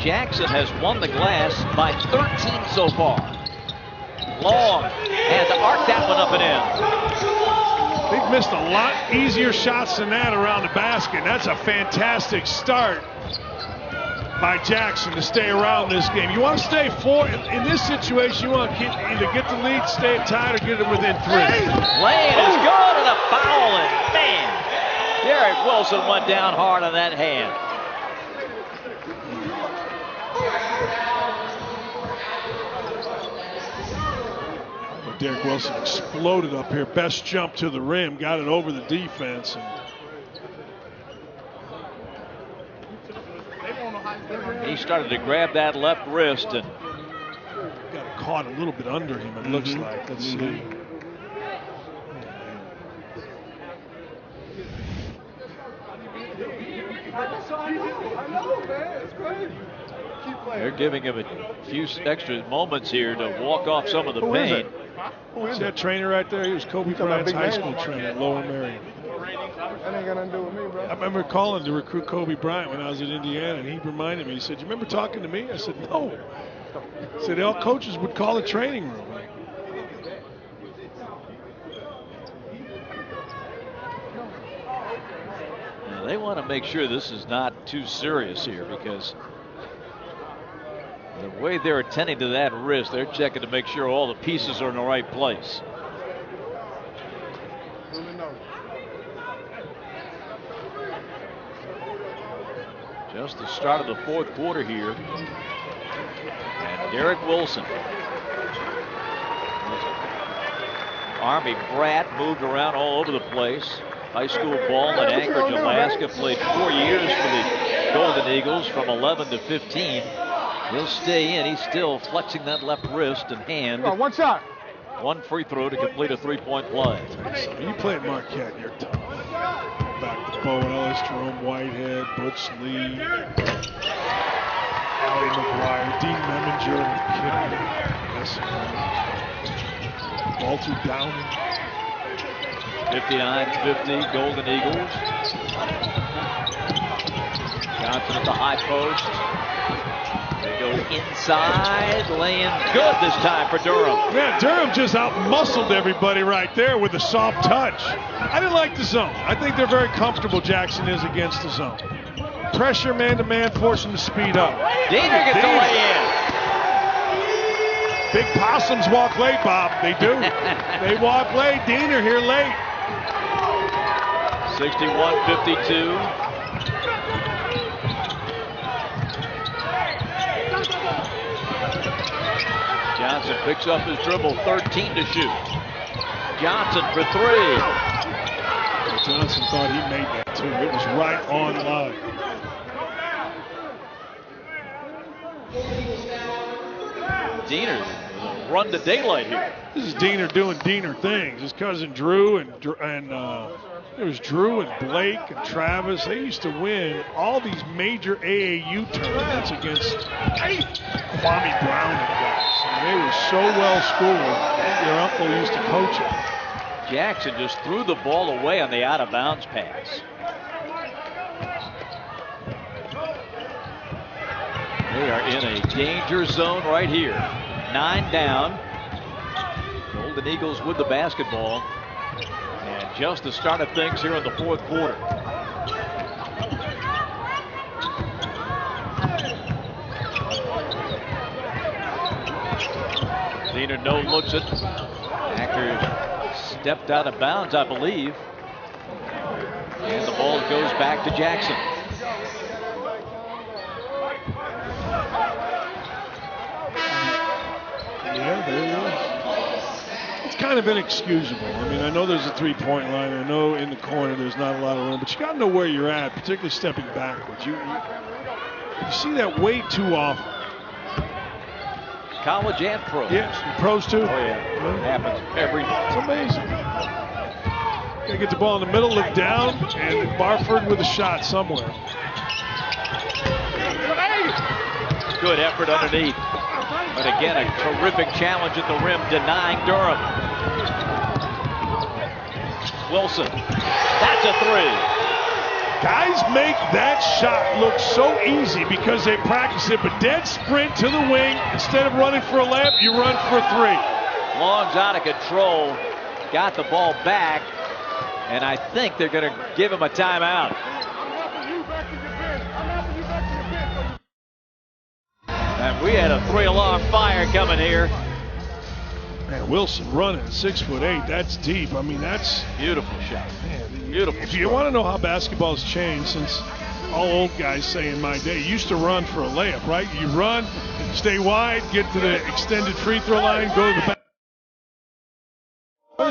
Jackson has won the glass by 13 so far. Long, and to arc that one up and in. They've missed a lot easier shots than that around the basket. That's a fantastic start by Jackson to stay around this game. You want to stay four. In this situation, you want to either get the lead, stay it tied, or get it within 3. Lane is good, and a foul, and man, Derek Wilson went down hard on that hand. Derek Wilson exploded up here. Best jump to the rim, got it over the defense. He started to grab that left wrist and got it caught a little bit under him, it looks like. Let's see. They're giving him a few extra moments here to walk off some of the pain. Who is that trainer right there? He was Kobe Bryant's high school trainer at Lower Merion. That ain't got nothing to do with me, bro. I remember calling to recruit Kobe Bryant when I was at Indiana, and he reminded me. He said, "You remember talking to me?" I said, "No." He said, "All coaches would call a training room." Now, they want to make sure this is not too serious here, because the way they're attending to that wrist, they're checking to make sure all the pieces are in the right place. Just the start of the fourth quarter here. And Derek Wilson. Army brat, moved around all over the place. High school ball in Anchorage, Alaska. Played 4 years for the Golden Eagles from 11 to 15. He'll stay in. He's still flexing that left wrist and hand. One shot. One free throw to complete a three-point play. You play at Marquette, you're tough. Back to Bo Ellis, Jerome Whitehead, Butch Lee, Allie McGuire, Dean Meminger, Walter Downing. 59-50, Golden Eagles. Johnson at the high post. They go inside, laying good this time for Durham. Yeah, Durham just out-muscled everybody right there with a soft touch. I didn't like the zone. I think they're very comfortable, Jackson is, against the zone. Pressure man-to-man, force them to speed up. Diener gets a lay-in. Big possums walk late, Bob. They do. They walk late. Diener here late. 61-52. Johnson picks up his dribble, 13 to shoot. Johnson for 3. Johnson thought he made that too. It was right on line. Diener, run to daylight here. This is Diener doing Diener things. His cousin Drew and it was Drew and Blake and Travis. They used to win all these major AAU tournaments against Kwame Brown and guys. I mean, they were so well schooled. Their uncle used to coach them. Jackson just threw the ball away on the out-of-bounds pass. They are in a danger zone right here. 9 down. Golden Eagles with the basketball. And just the start of things here in the fourth quarter. Diener no looks it. Acker stepped out of bounds, I believe. And the ball goes back to Jackson. Yeah, it's kind of inexcusable. I mean, I know there's a three-point line. I know in the corner there's not a lot of room, but you got to know where you're at, particularly stepping backwards. You see that way too often. College and pros. Yes, pros too. Oh yeah, it happens every night. It's amazing. Gotta get the ball in the middle, look down, and Barford with a shot somewhere. Good effort underneath. But again, a terrific challenge at the rim, denying Durham. Wilson, that's a three. Guys make that shot look so easy because they practice it, but dead sprint to the wing. Instead of running for a layup, you run for a three. Long's out of control. Got the ball back, and I think they're going to give him a timeout. And we had a three-alarm fire coming here. Man, Wilson running 6'8", that's deep. I mean, that's beautiful shot. Man, beautiful. If you want to know how basketball's changed since all old guys say in my day, you used to run for a layup, right? You run, stay wide, get to the extended free throw line, go to the back.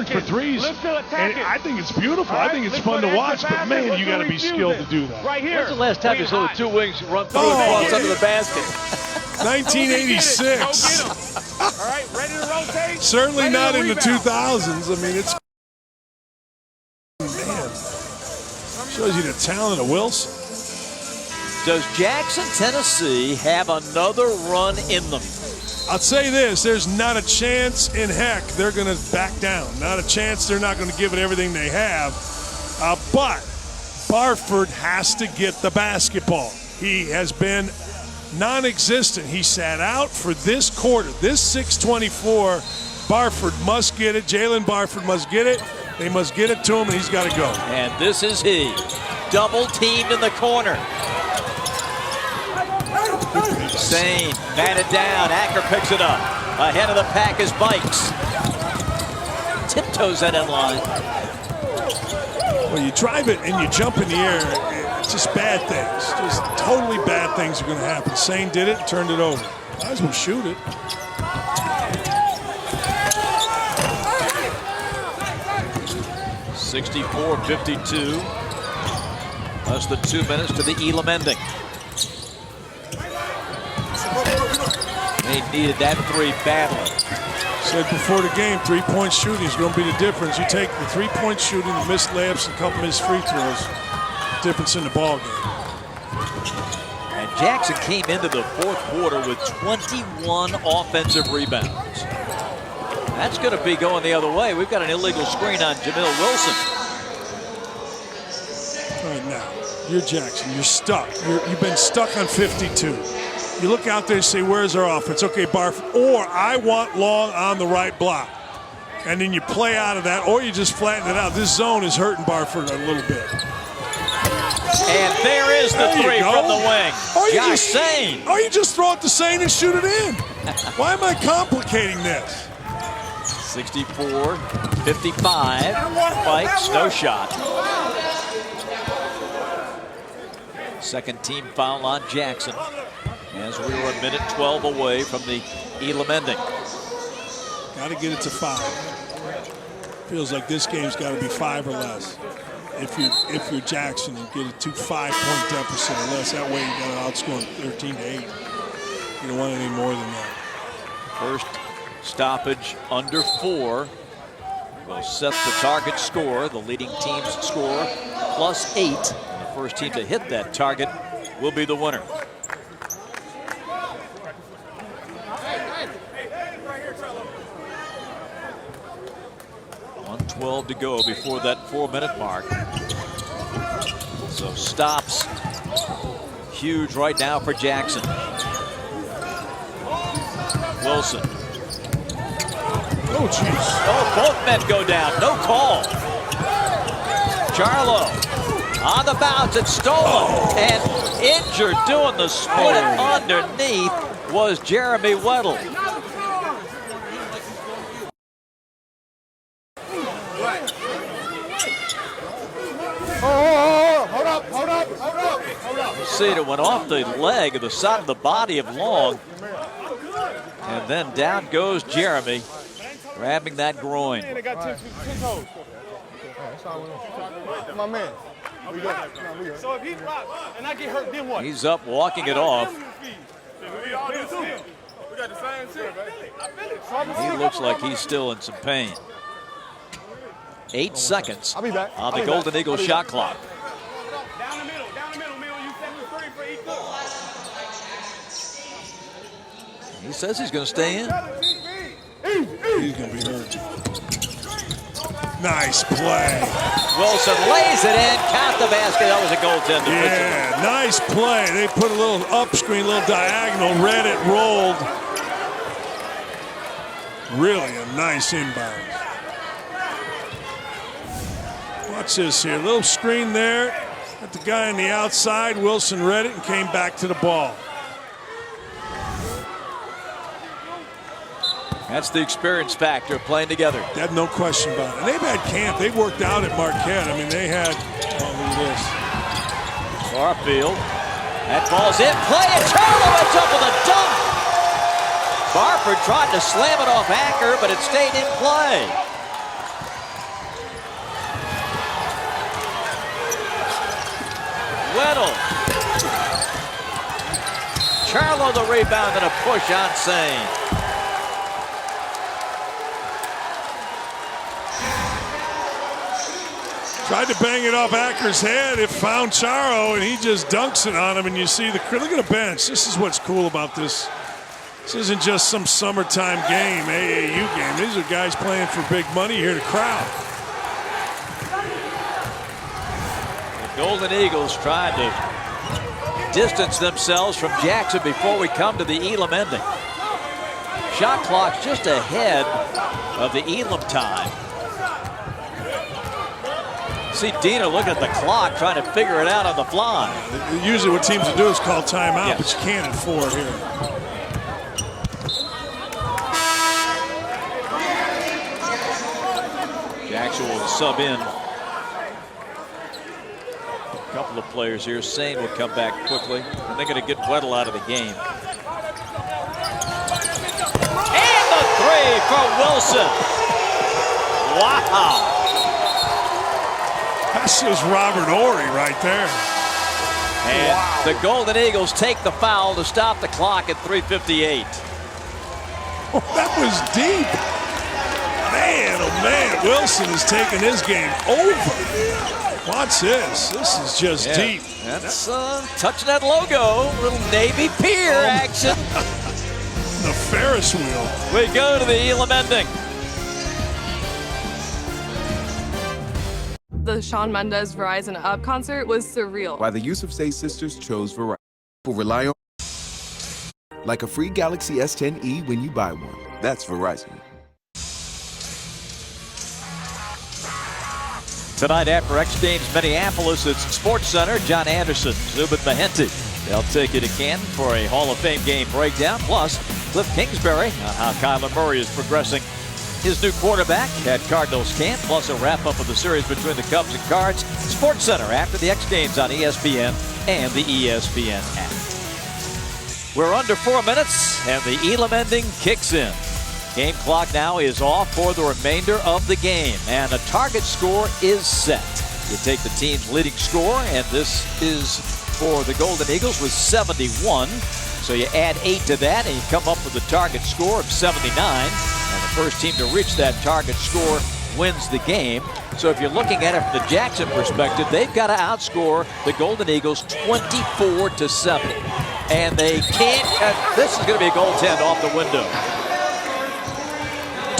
For threes, and I think it's beautiful. I think it's fun to watch, but man, you got to be skilled to do that. Right here. When's the last time you saw the two wings run through and cross under the basket? 1986. All right, ready to rotate? Certainly not in the 2000s. I mean, it's man. Shows you the talent of Wilson. Does Jackson, Tennessee have another run in them? I'll say this, there's not a chance in heck they're going to back down. Not a chance they're not going to give it everything they have. But Barford has to get the basketball. He has been non-existent. He sat out for this quarter. This 6:24, Barford must get it. Jalen Barford must get it. They must get it to him, and he's got to go. And this is he. Double teamed in the corner. Sane, batted down. Acker picks it up. Ahead of the pack is Bikes. Tiptoes that end line. When you drive it and you jump in the air, it's just bad things. Just totally bad things are going to happen. Sane did it and turned it over. Might as well shoot it. (64-52). Less than 2 minutes to the Elam ending. They needed that three badly. Said before the game, three-point shooting is going to be the difference. You take the three-point shooting, the missed layups, and a couple missed free throws, difference in the ball game. And Jackson came into the fourth quarter with 21 offensive rebounds. That's going to be going the other way. We've got an illegal screen on Jamil Wilson. All right, now, you're Jackson. You're stuck. You've been stuck on 52. You look out there and say, where's our offense? Okay, Barford. Or I want Long on the right block. And then you play out of that, or you just flatten it out. This zone is hurting Barford a little bit. And there is the three from the wing. Josh Sane. Or you just throw it to Sane and shoot it in. Why am I complicating this? 64-55. Bikes, no shot. Second team foul on Jackson, as we were a minute 12 away from the Elam ending. Got to get it to 5. Feels like this game's got to be 5 or less. If you're Jackson, you get it to 5-point deficit or less. That way you got to outscore 13-8. You don't want any more than that. First stoppage under 4 will set the target score, the leading team's score, +8. The first team to hit that target will be the winner. 1:12 to go before that 4-minute mark. So stops huge right now for Jackson. Wilson. Oh, jeez. Oh, both men go down. No call. Charlo on the bounce. It's stolen and injured doing the split underneath was Jeremy Weddle. Hold up. See it went off the leg of the side of the body of Long. And then down goes Jeremy, grabbing that groin. They got 10 toes. My man. So if he's blocked and I get hurt, then what? He's up, walking it off. We all do too. We got the same shit, baby. He looks like he's still in some pain. 8 seconds I'll be back. on the Golden Eagles shot clock. Down the middle, Mill. You 73 for each goal. He says he's going to stay in. He's going to be hurt. Nice play. Wilson lays it in, count the basket. That was a goaltender. Yeah, nice play. They put a little up screen, a little diagonal, read it, rolled. Really a nice inbound. Watch this here, little screen there. Got the guy on the outside. Wilson read it and came back to the ball. That's the experience factor of playing together. There's no question about it. And they've had camp. They worked out at Marquette. I mean, they had, oh, look at this. Barfield. That ball's in play, and Charlo ends up with a dunk. Barford tried to slam it off Acker, but it stayed in play. Weddle. Charlo the rebound and a push on Sane. Tried to bang it off Acker's head. It found Charo, and he just dunks it on him. And you see the look at the bench. This is what's cool about this. This isn't just some summertime game, AAU game. These are guys playing for big money here to crowd. The Golden Eagles trying to distance themselves from Jackson before we come to the Elam ending. Shot clock's just ahead of the Elam time. See Dina looking at the clock, trying to figure it out on the fly. Usually what teams will do is call timeout, but you can't at 4 here. Jackson will sub in a couple of players here. Sane will come back quickly, and they're going to get Weddle out of the game. And the 3 for Wilson. Wow. That's just Robert Ory right there. And the Golden Eagles take the foul to stop the clock at 3:58. Oh, that was deep. Man, oh man, Wilson is taking his game over. Watch this. This is just deep. That's touching that logo. Little Navy Pier action. The Ferris wheel. We go to the Elam ending. The Shawn Mendes Verizon Up concert was surreal. Why the Yusuf-Say sisters chose Verizon. People rely on like a free Galaxy S10e when you buy one. That's Verizon. Tonight after X Games Minneapolis, it's Sports Center. John Anderson, Zubin Mehenti. They'll take you to Canton for a Hall of Fame game breakdown. Plus, Cliff Kingsbury on how Kyler Murray is progressing his new quarterback at Cardinals camp, plus a wrap-up of the series between the Cubs and Cards. Sports Center after the X Games on ESPN and the ESPN app. We're under 4 minutes, and the Elam ending kicks in. Game clock now is off for the remainder of the game, and a target score is set. You take the team's leading score, and this is for the Golden Eagles with 71. So you add 8 to that, and you come up with a target score of 79. And the first team to reach that target score wins the game. So if you're looking at it from the Jackson perspective, they've got to outscore the Golden Eagles 24-7. And they can't. This is going to be a goaltend off the window.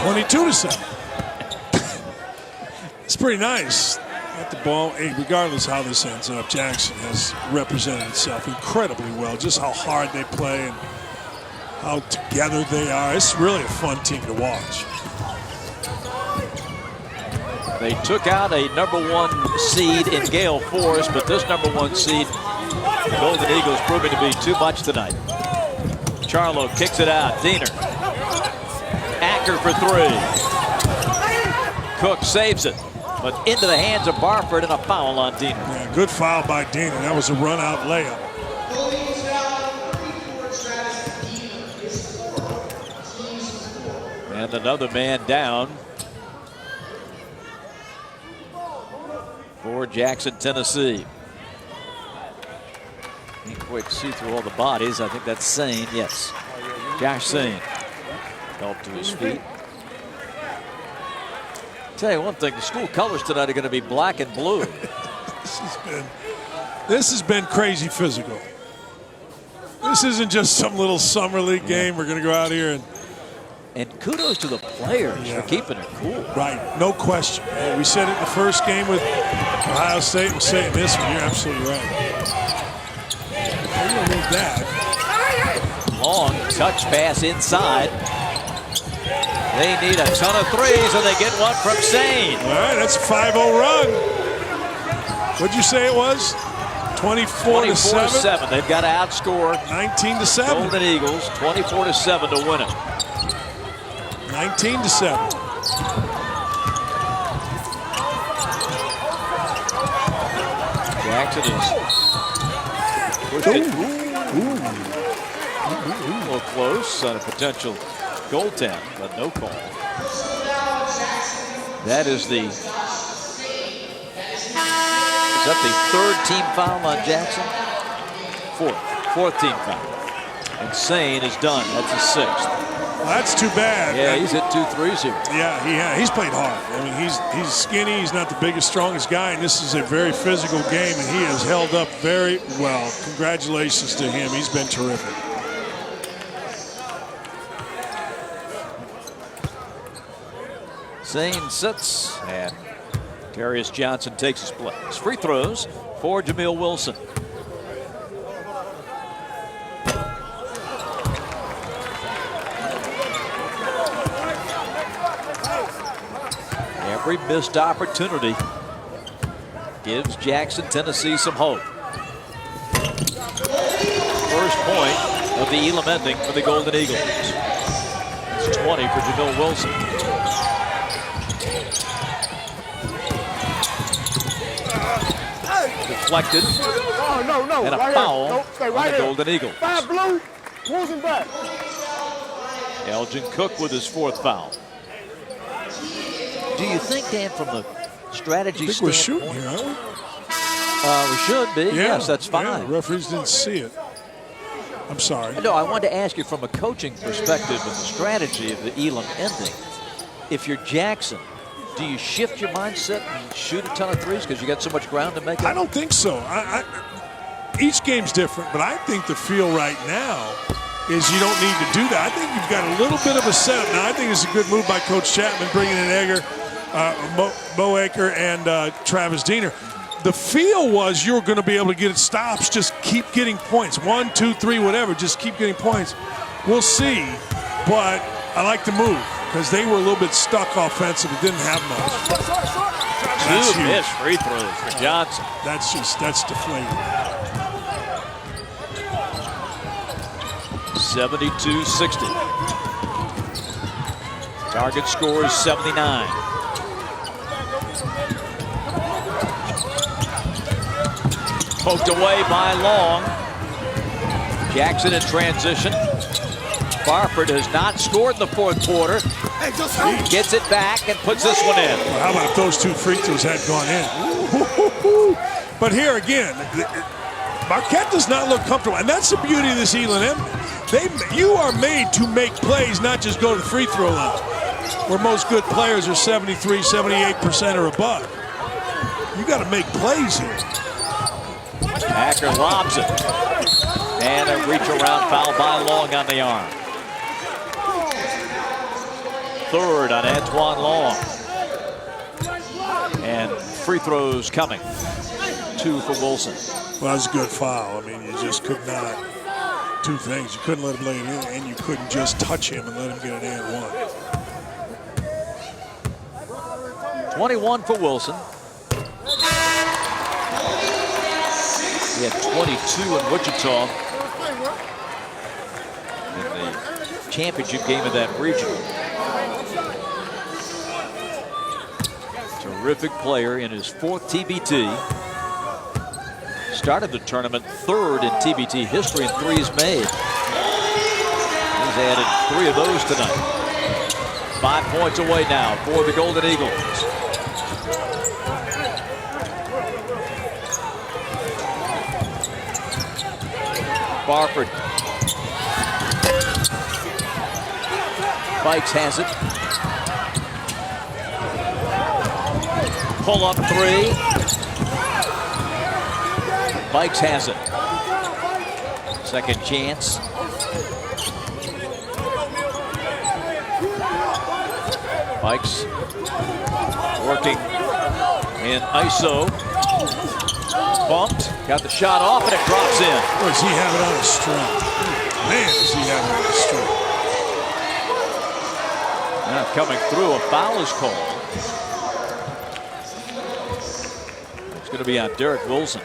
22-7. It's pretty nice. At the ball, hey, regardless how this ends up, Jackson has represented itself incredibly well. Just how hard they play and how together they are. It's really a fun team to watch. They took out a #1 seed in Gale Force, but this #1 seed, the Golden Eagles, proving to be too much tonight. Charlo kicks it out. Diener. Acker for 3. Cook saves it, but into the hands of Barford and a foul on Diener. Yeah, good foul by Diener. That was a run-out layup. And another man down for Jackson, Tennessee. Can't quite see through all the bodies. I think that's Sane. Yes. Josh Sane helped to his feet. Tell you one thing, the school colors tonight are going to be black and blue. This has been crazy physical. This isn't just some little summer league game. We're going to go out here and kudos to the players for keeping it cool. Right, no question. We said it in the first game with Ohio State. We'll say it in this one. You're absolutely right. You don't need that. Long touch pass inside. They need a ton of threes, and they get one from Sane. All right, that's a 5-0 run. What'd you say it was? 24-7. They've got to outscore 19-7. Golden Eagles 24-7 to win it. 19-7. Jackson is pushed it a little close on a potential goaltend, but no call. That is the the third team foul on Jackson? Fourth team foul. And Sane is done. That's his 6th. Well, that's too bad. Yeah, he's hit 2 threes here. Yeah, he's played hard. I mean, he's skinny. He's not the biggest, strongest guy, and this is a very physical game, and he has held up very well. Congratulations to him. He's been terrific. Sane sits, and Darius Johnson takes his place. Free throws for Jameel Wilson. Every missed opportunity gives Jackson, Tennessee some hope. First point of the Elam ending for the Golden Eagles. It's 20 for Jameel Wilson. Deflected. No. And a right foul here. Stay right on the here. Golden Eagles. 5 blue. Pulls him back. Elgin Cook with his 4th foul. Do you think, Dan, from the strategy standpoint? We're shooting here, aren't we? We should be. Yeah, yes, that's fine. Yeah, the referees didn't see it. I'm sorry. No, I wanted to ask you from a coaching perspective of the strategy of the Elam ending. If you're Jackson, do you shift your mindset and shoot a ton of threes because you got so much ground to make up? I don't think so. Each game's different, but I think the feel right now is you don't need to do that. I think you've got a little bit of a setup. Now, I think it's a good move by Coach Chapman, bringing in Egger, Mo Aker, and Travis Diener. The feel was you were going to be able to get stops, just keep getting points. 1, 2, 3, whatever, just keep getting points. We'll see, but I like the move because they were a little bit stuck offensive and didn't have much. 2 missed free throws for Johnson. That's deflating. 72-60. Target score is 79. Poked away by Long. Jackson in transition. Barford has not scored in the 4th quarter. He gets it back and puts this one in. Well, how about if those 2 free throws had gone in? But here again, Marquette does not look comfortable, and that's the beauty of this Elam. You are made to make plays, not just go to the free throw line, where most good players are 73, 78% or above. You got to make plays here. Acker lobs it. And a reach around foul by Long on the arm. 3rd on Antoine Long. And free throws coming. 2 for Wilson. Well, that's a good foul. I mean, you just could not. 2 things. You couldn't let him lay it in, and you couldn't just touch him and let him get an and 1. 21 for Wilson. He had 22 in Wichita in the championship game of that region. Terrific player in his 4th TBT. Started the tournament 3rd in TBT history in threes made. He's added 3 of those tonight. 5 points away now for the Golden Eagles. Barford. Bikes has it. Pull up 3. Bikes has it. Second chance. Bikes working in ISO. Bumped, got the shot off, and it drops in. Or does he have it on a string? Man, does he have it on a string. Now coming through, a foul is called. It's going to be on Derek Wilson.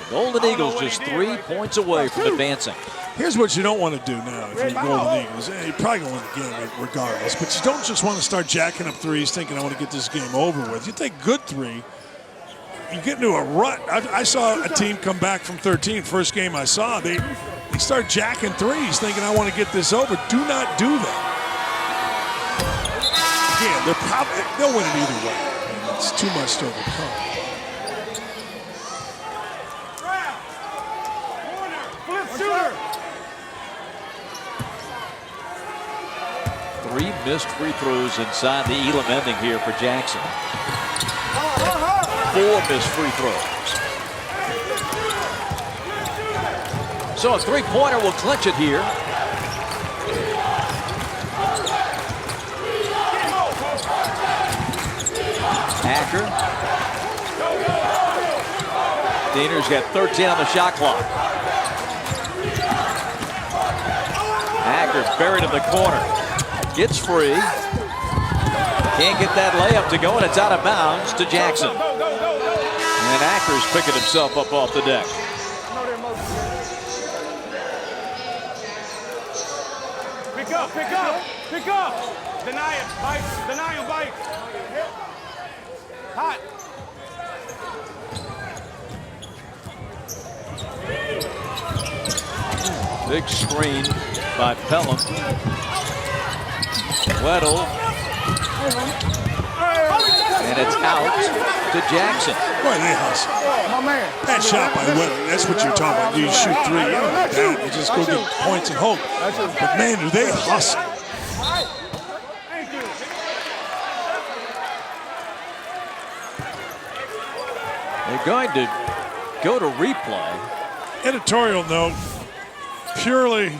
The Golden Eagles just 3 points away from advancing. Here's what you don't want to do now if you're the Golden Eagles. You're probably going to win the game regardless, but you don't just want to start jacking up threes thinking I want to get this game over with. You take good 3, you get into a rut. I saw a team come back from 13, first game I saw. They start jacking threes thinking I want to get this over. Do not do that. Again, they'll win it either way. I mean, it's too much to overcome. Three missed free throws inside the Elam ending here for Jackson. 4 missed free throws. So a 3-pointer will clinch it here. Acker. Diener's got 13 on the shot clock. Acker buried in the corner. Gets free. Can't get that layup to go, and it's out of bounds to Jackson. And Acker's picking himself up off the deck. Pick up, pick up, pick up. Deny it, Bike. Deny him, Bike. Hot. Big screen by Pelham. Weddle. And it's out to Jackson. Boy, they hustle. That shot by Weddle, that's what you're talking about. You shoot 3, you don't do that. You just go get points and hope. But man, do they hustle. They're going to go to replay. Editorial note, purely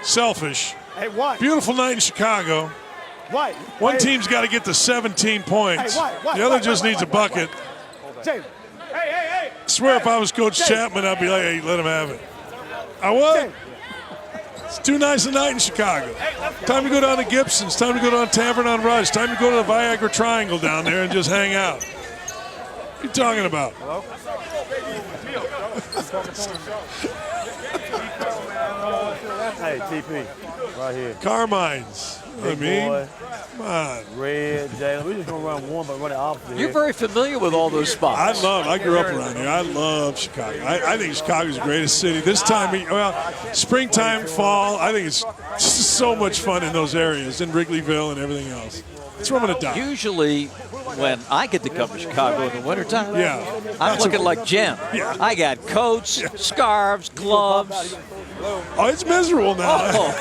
selfish. Hey, what? Beautiful night in Chicago. What? One team's got to get to 17 points. Hey, what? The other just needs a bucket. Hey, I swear if I was Coach Chapman, I'd be like, hey, let him have it. I would. It's too nice a night in Chicago. Time to go down to Gibson's. Time to go down to Tavern on Rush. Time to go to the Viagra Triangle down there and just hang out. What are you talking about? Hello? Hey, TP, right here. Carmine's. You know what I mean? Boy. Come on. Red, Jalen. We're just going to run one, but run it opposite. You're very familiar with all those spots. I grew up around here. I love Chicago. I think Chicago's the greatest city. This time, well, springtime, fall, I think it's just so much fun in those areas, in Wrigleyville and everything else. It's where I'm going to die. Usually, when I get to cover Chicago in the wintertime, I'm That's looking like Jim. Yeah. I got coats, scarves, gloves. Oh, it's miserable now.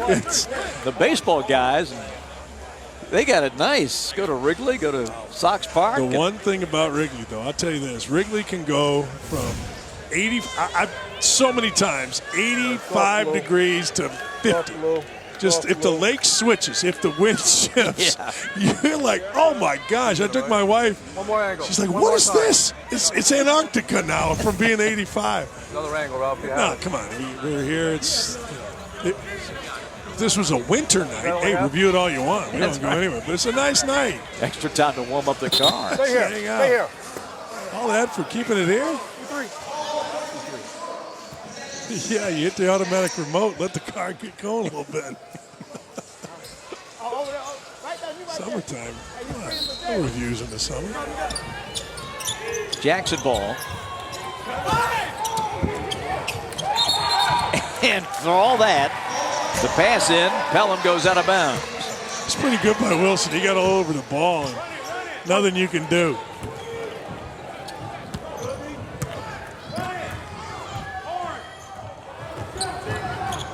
It's the baseball guys, they got it nice. Go to Wrigley, go to Sox Park. The one thing about Wrigley, though, I'll tell you this. Wrigley can go from 80, so many times, 85 degrees to 50. Just if the lake switches, if the wind shifts, you're like, oh my gosh. I took my wife. One more angle. She's like, what is this? It's Antarctica now from being 85. Another angle, Ralph. No, come on. We're here. if this was a winter night, hey, review it all you want. We don't go anywhere, but it's a nice night. Extra time to warm up the car. Stay here. Hang out. Stay here. All that for keeping it here? Yeah, you hit the automatic remote, let the car get going a little bit. Summertime. No reviews in the summer. Jackson ball. And for all that, the pass in, Pelham goes out of bounds. It's pretty good by Wilson. He got all over the ball. And nothing you can do.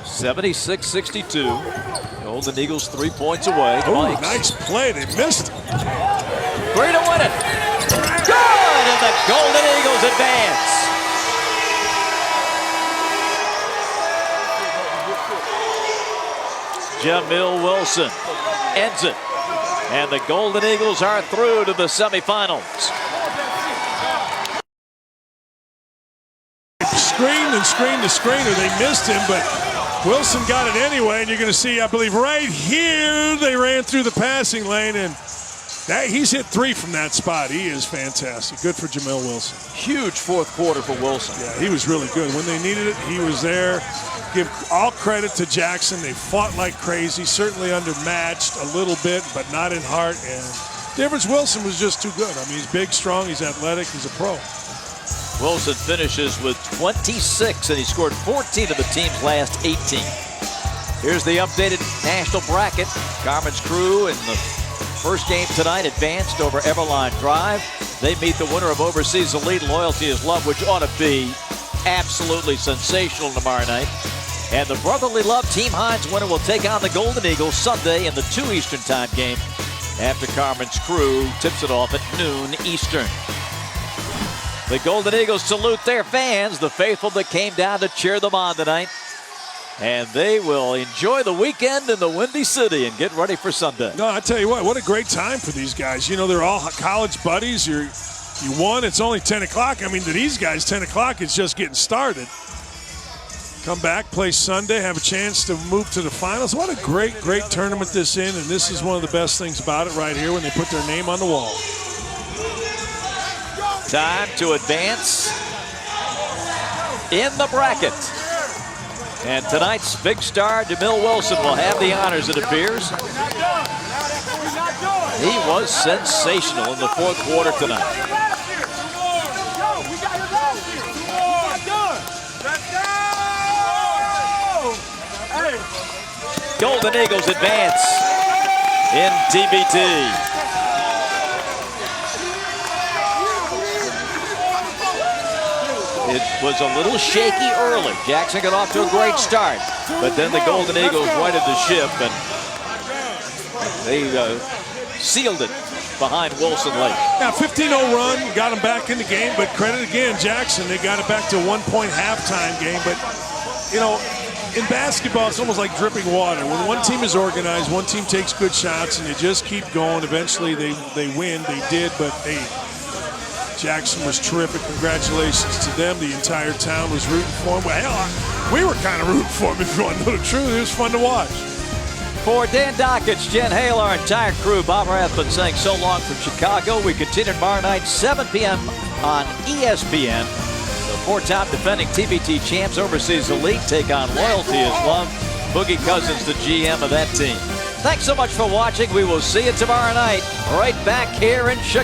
(76-62). Golden Eagles 3 points away. Oh, nice play. They missed it. Three to win it. Good! And the Golden Eagles advance. Jamil Wilson ends it. And the Golden Eagles are through to the semifinals. Screened and screened to screener. They missed him, but Wilson got it anyway. And you're going to see, I believe, right here, they ran through the passing lane. And he's hit 3 from that spot. He is fantastic. Good for Jamil Wilson. Huge fourth quarter for Wilson. Yeah, he was really good. When they needed it, he was there. Give all credit to Jackson. They fought like crazy, certainly undermatched a little bit, but not in heart. And difference, Wilson was just too good. I mean, he's big, strong, he's athletic, he's a pro. Wilson finishes with 26, and he scored 14 of the team's last 18. Here's the updated national bracket. Carmen's Crew in the first game tonight advanced over Everline Drive. They meet the winner of Overseas Elite Loyalty is Love, which ought to be absolutely sensational tomorrow night. And the Brotherly Love Team Hines winner will take on the Golden Eagles Sunday in the 2 Eastern time game after Carmen's Crew tips it off at noon Eastern. The Golden Eagles salute their fans, the faithful that came down to cheer them on tonight. And they will enjoy the weekend in the Windy City and get ready for Sunday. No, I tell you what a great time for these guys. You know, they're all college buddies. You won, it's only 10 o'clock. I mean, to these guys, 10 o'clock is just getting started. Come back, play Sunday, have a chance to move to the finals. What a great, great tournament this is, and this is one of the best things about it right here when they put their name on the wall. Time to advance in the bracket. And tonight's big star, Jamil Wilson, will have the honors, it appears. He was sensational in the fourth quarter tonight. Golden Eagles advance in TBT. It was a little shaky early. Jackson got off to a great start, but then the Golden Eagles righted the ship and they sealed it behind Wilson late. Yeah, 15-0 run, got them back in the game, but credit again, Jackson, they got it back to a 1-point halftime game. But, you know, in basketball, it's almost like dripping water. When one team is organized, one team takes good shots, and they just keep going. Eventually, they win. They did, but hey, Jackson was terrific. Congratulations to them. The entire town was rooting for him. Well, hell, we were kind of rooting for him, if you want to know the truth. It was fun to watch. For Dan Dockich, Jen Hale, our entire crew, Bob Rathman saying so long from Chicago. We continue tomorrow night, 7 p.m. on ESPN. The 4-time defending TBT champs, Overseas Elite, take on Loyalty is Love. Boogie Cousins, the GM of that team. Thanks so much for watching. We will see you tomorrow night, right back here in Chicago.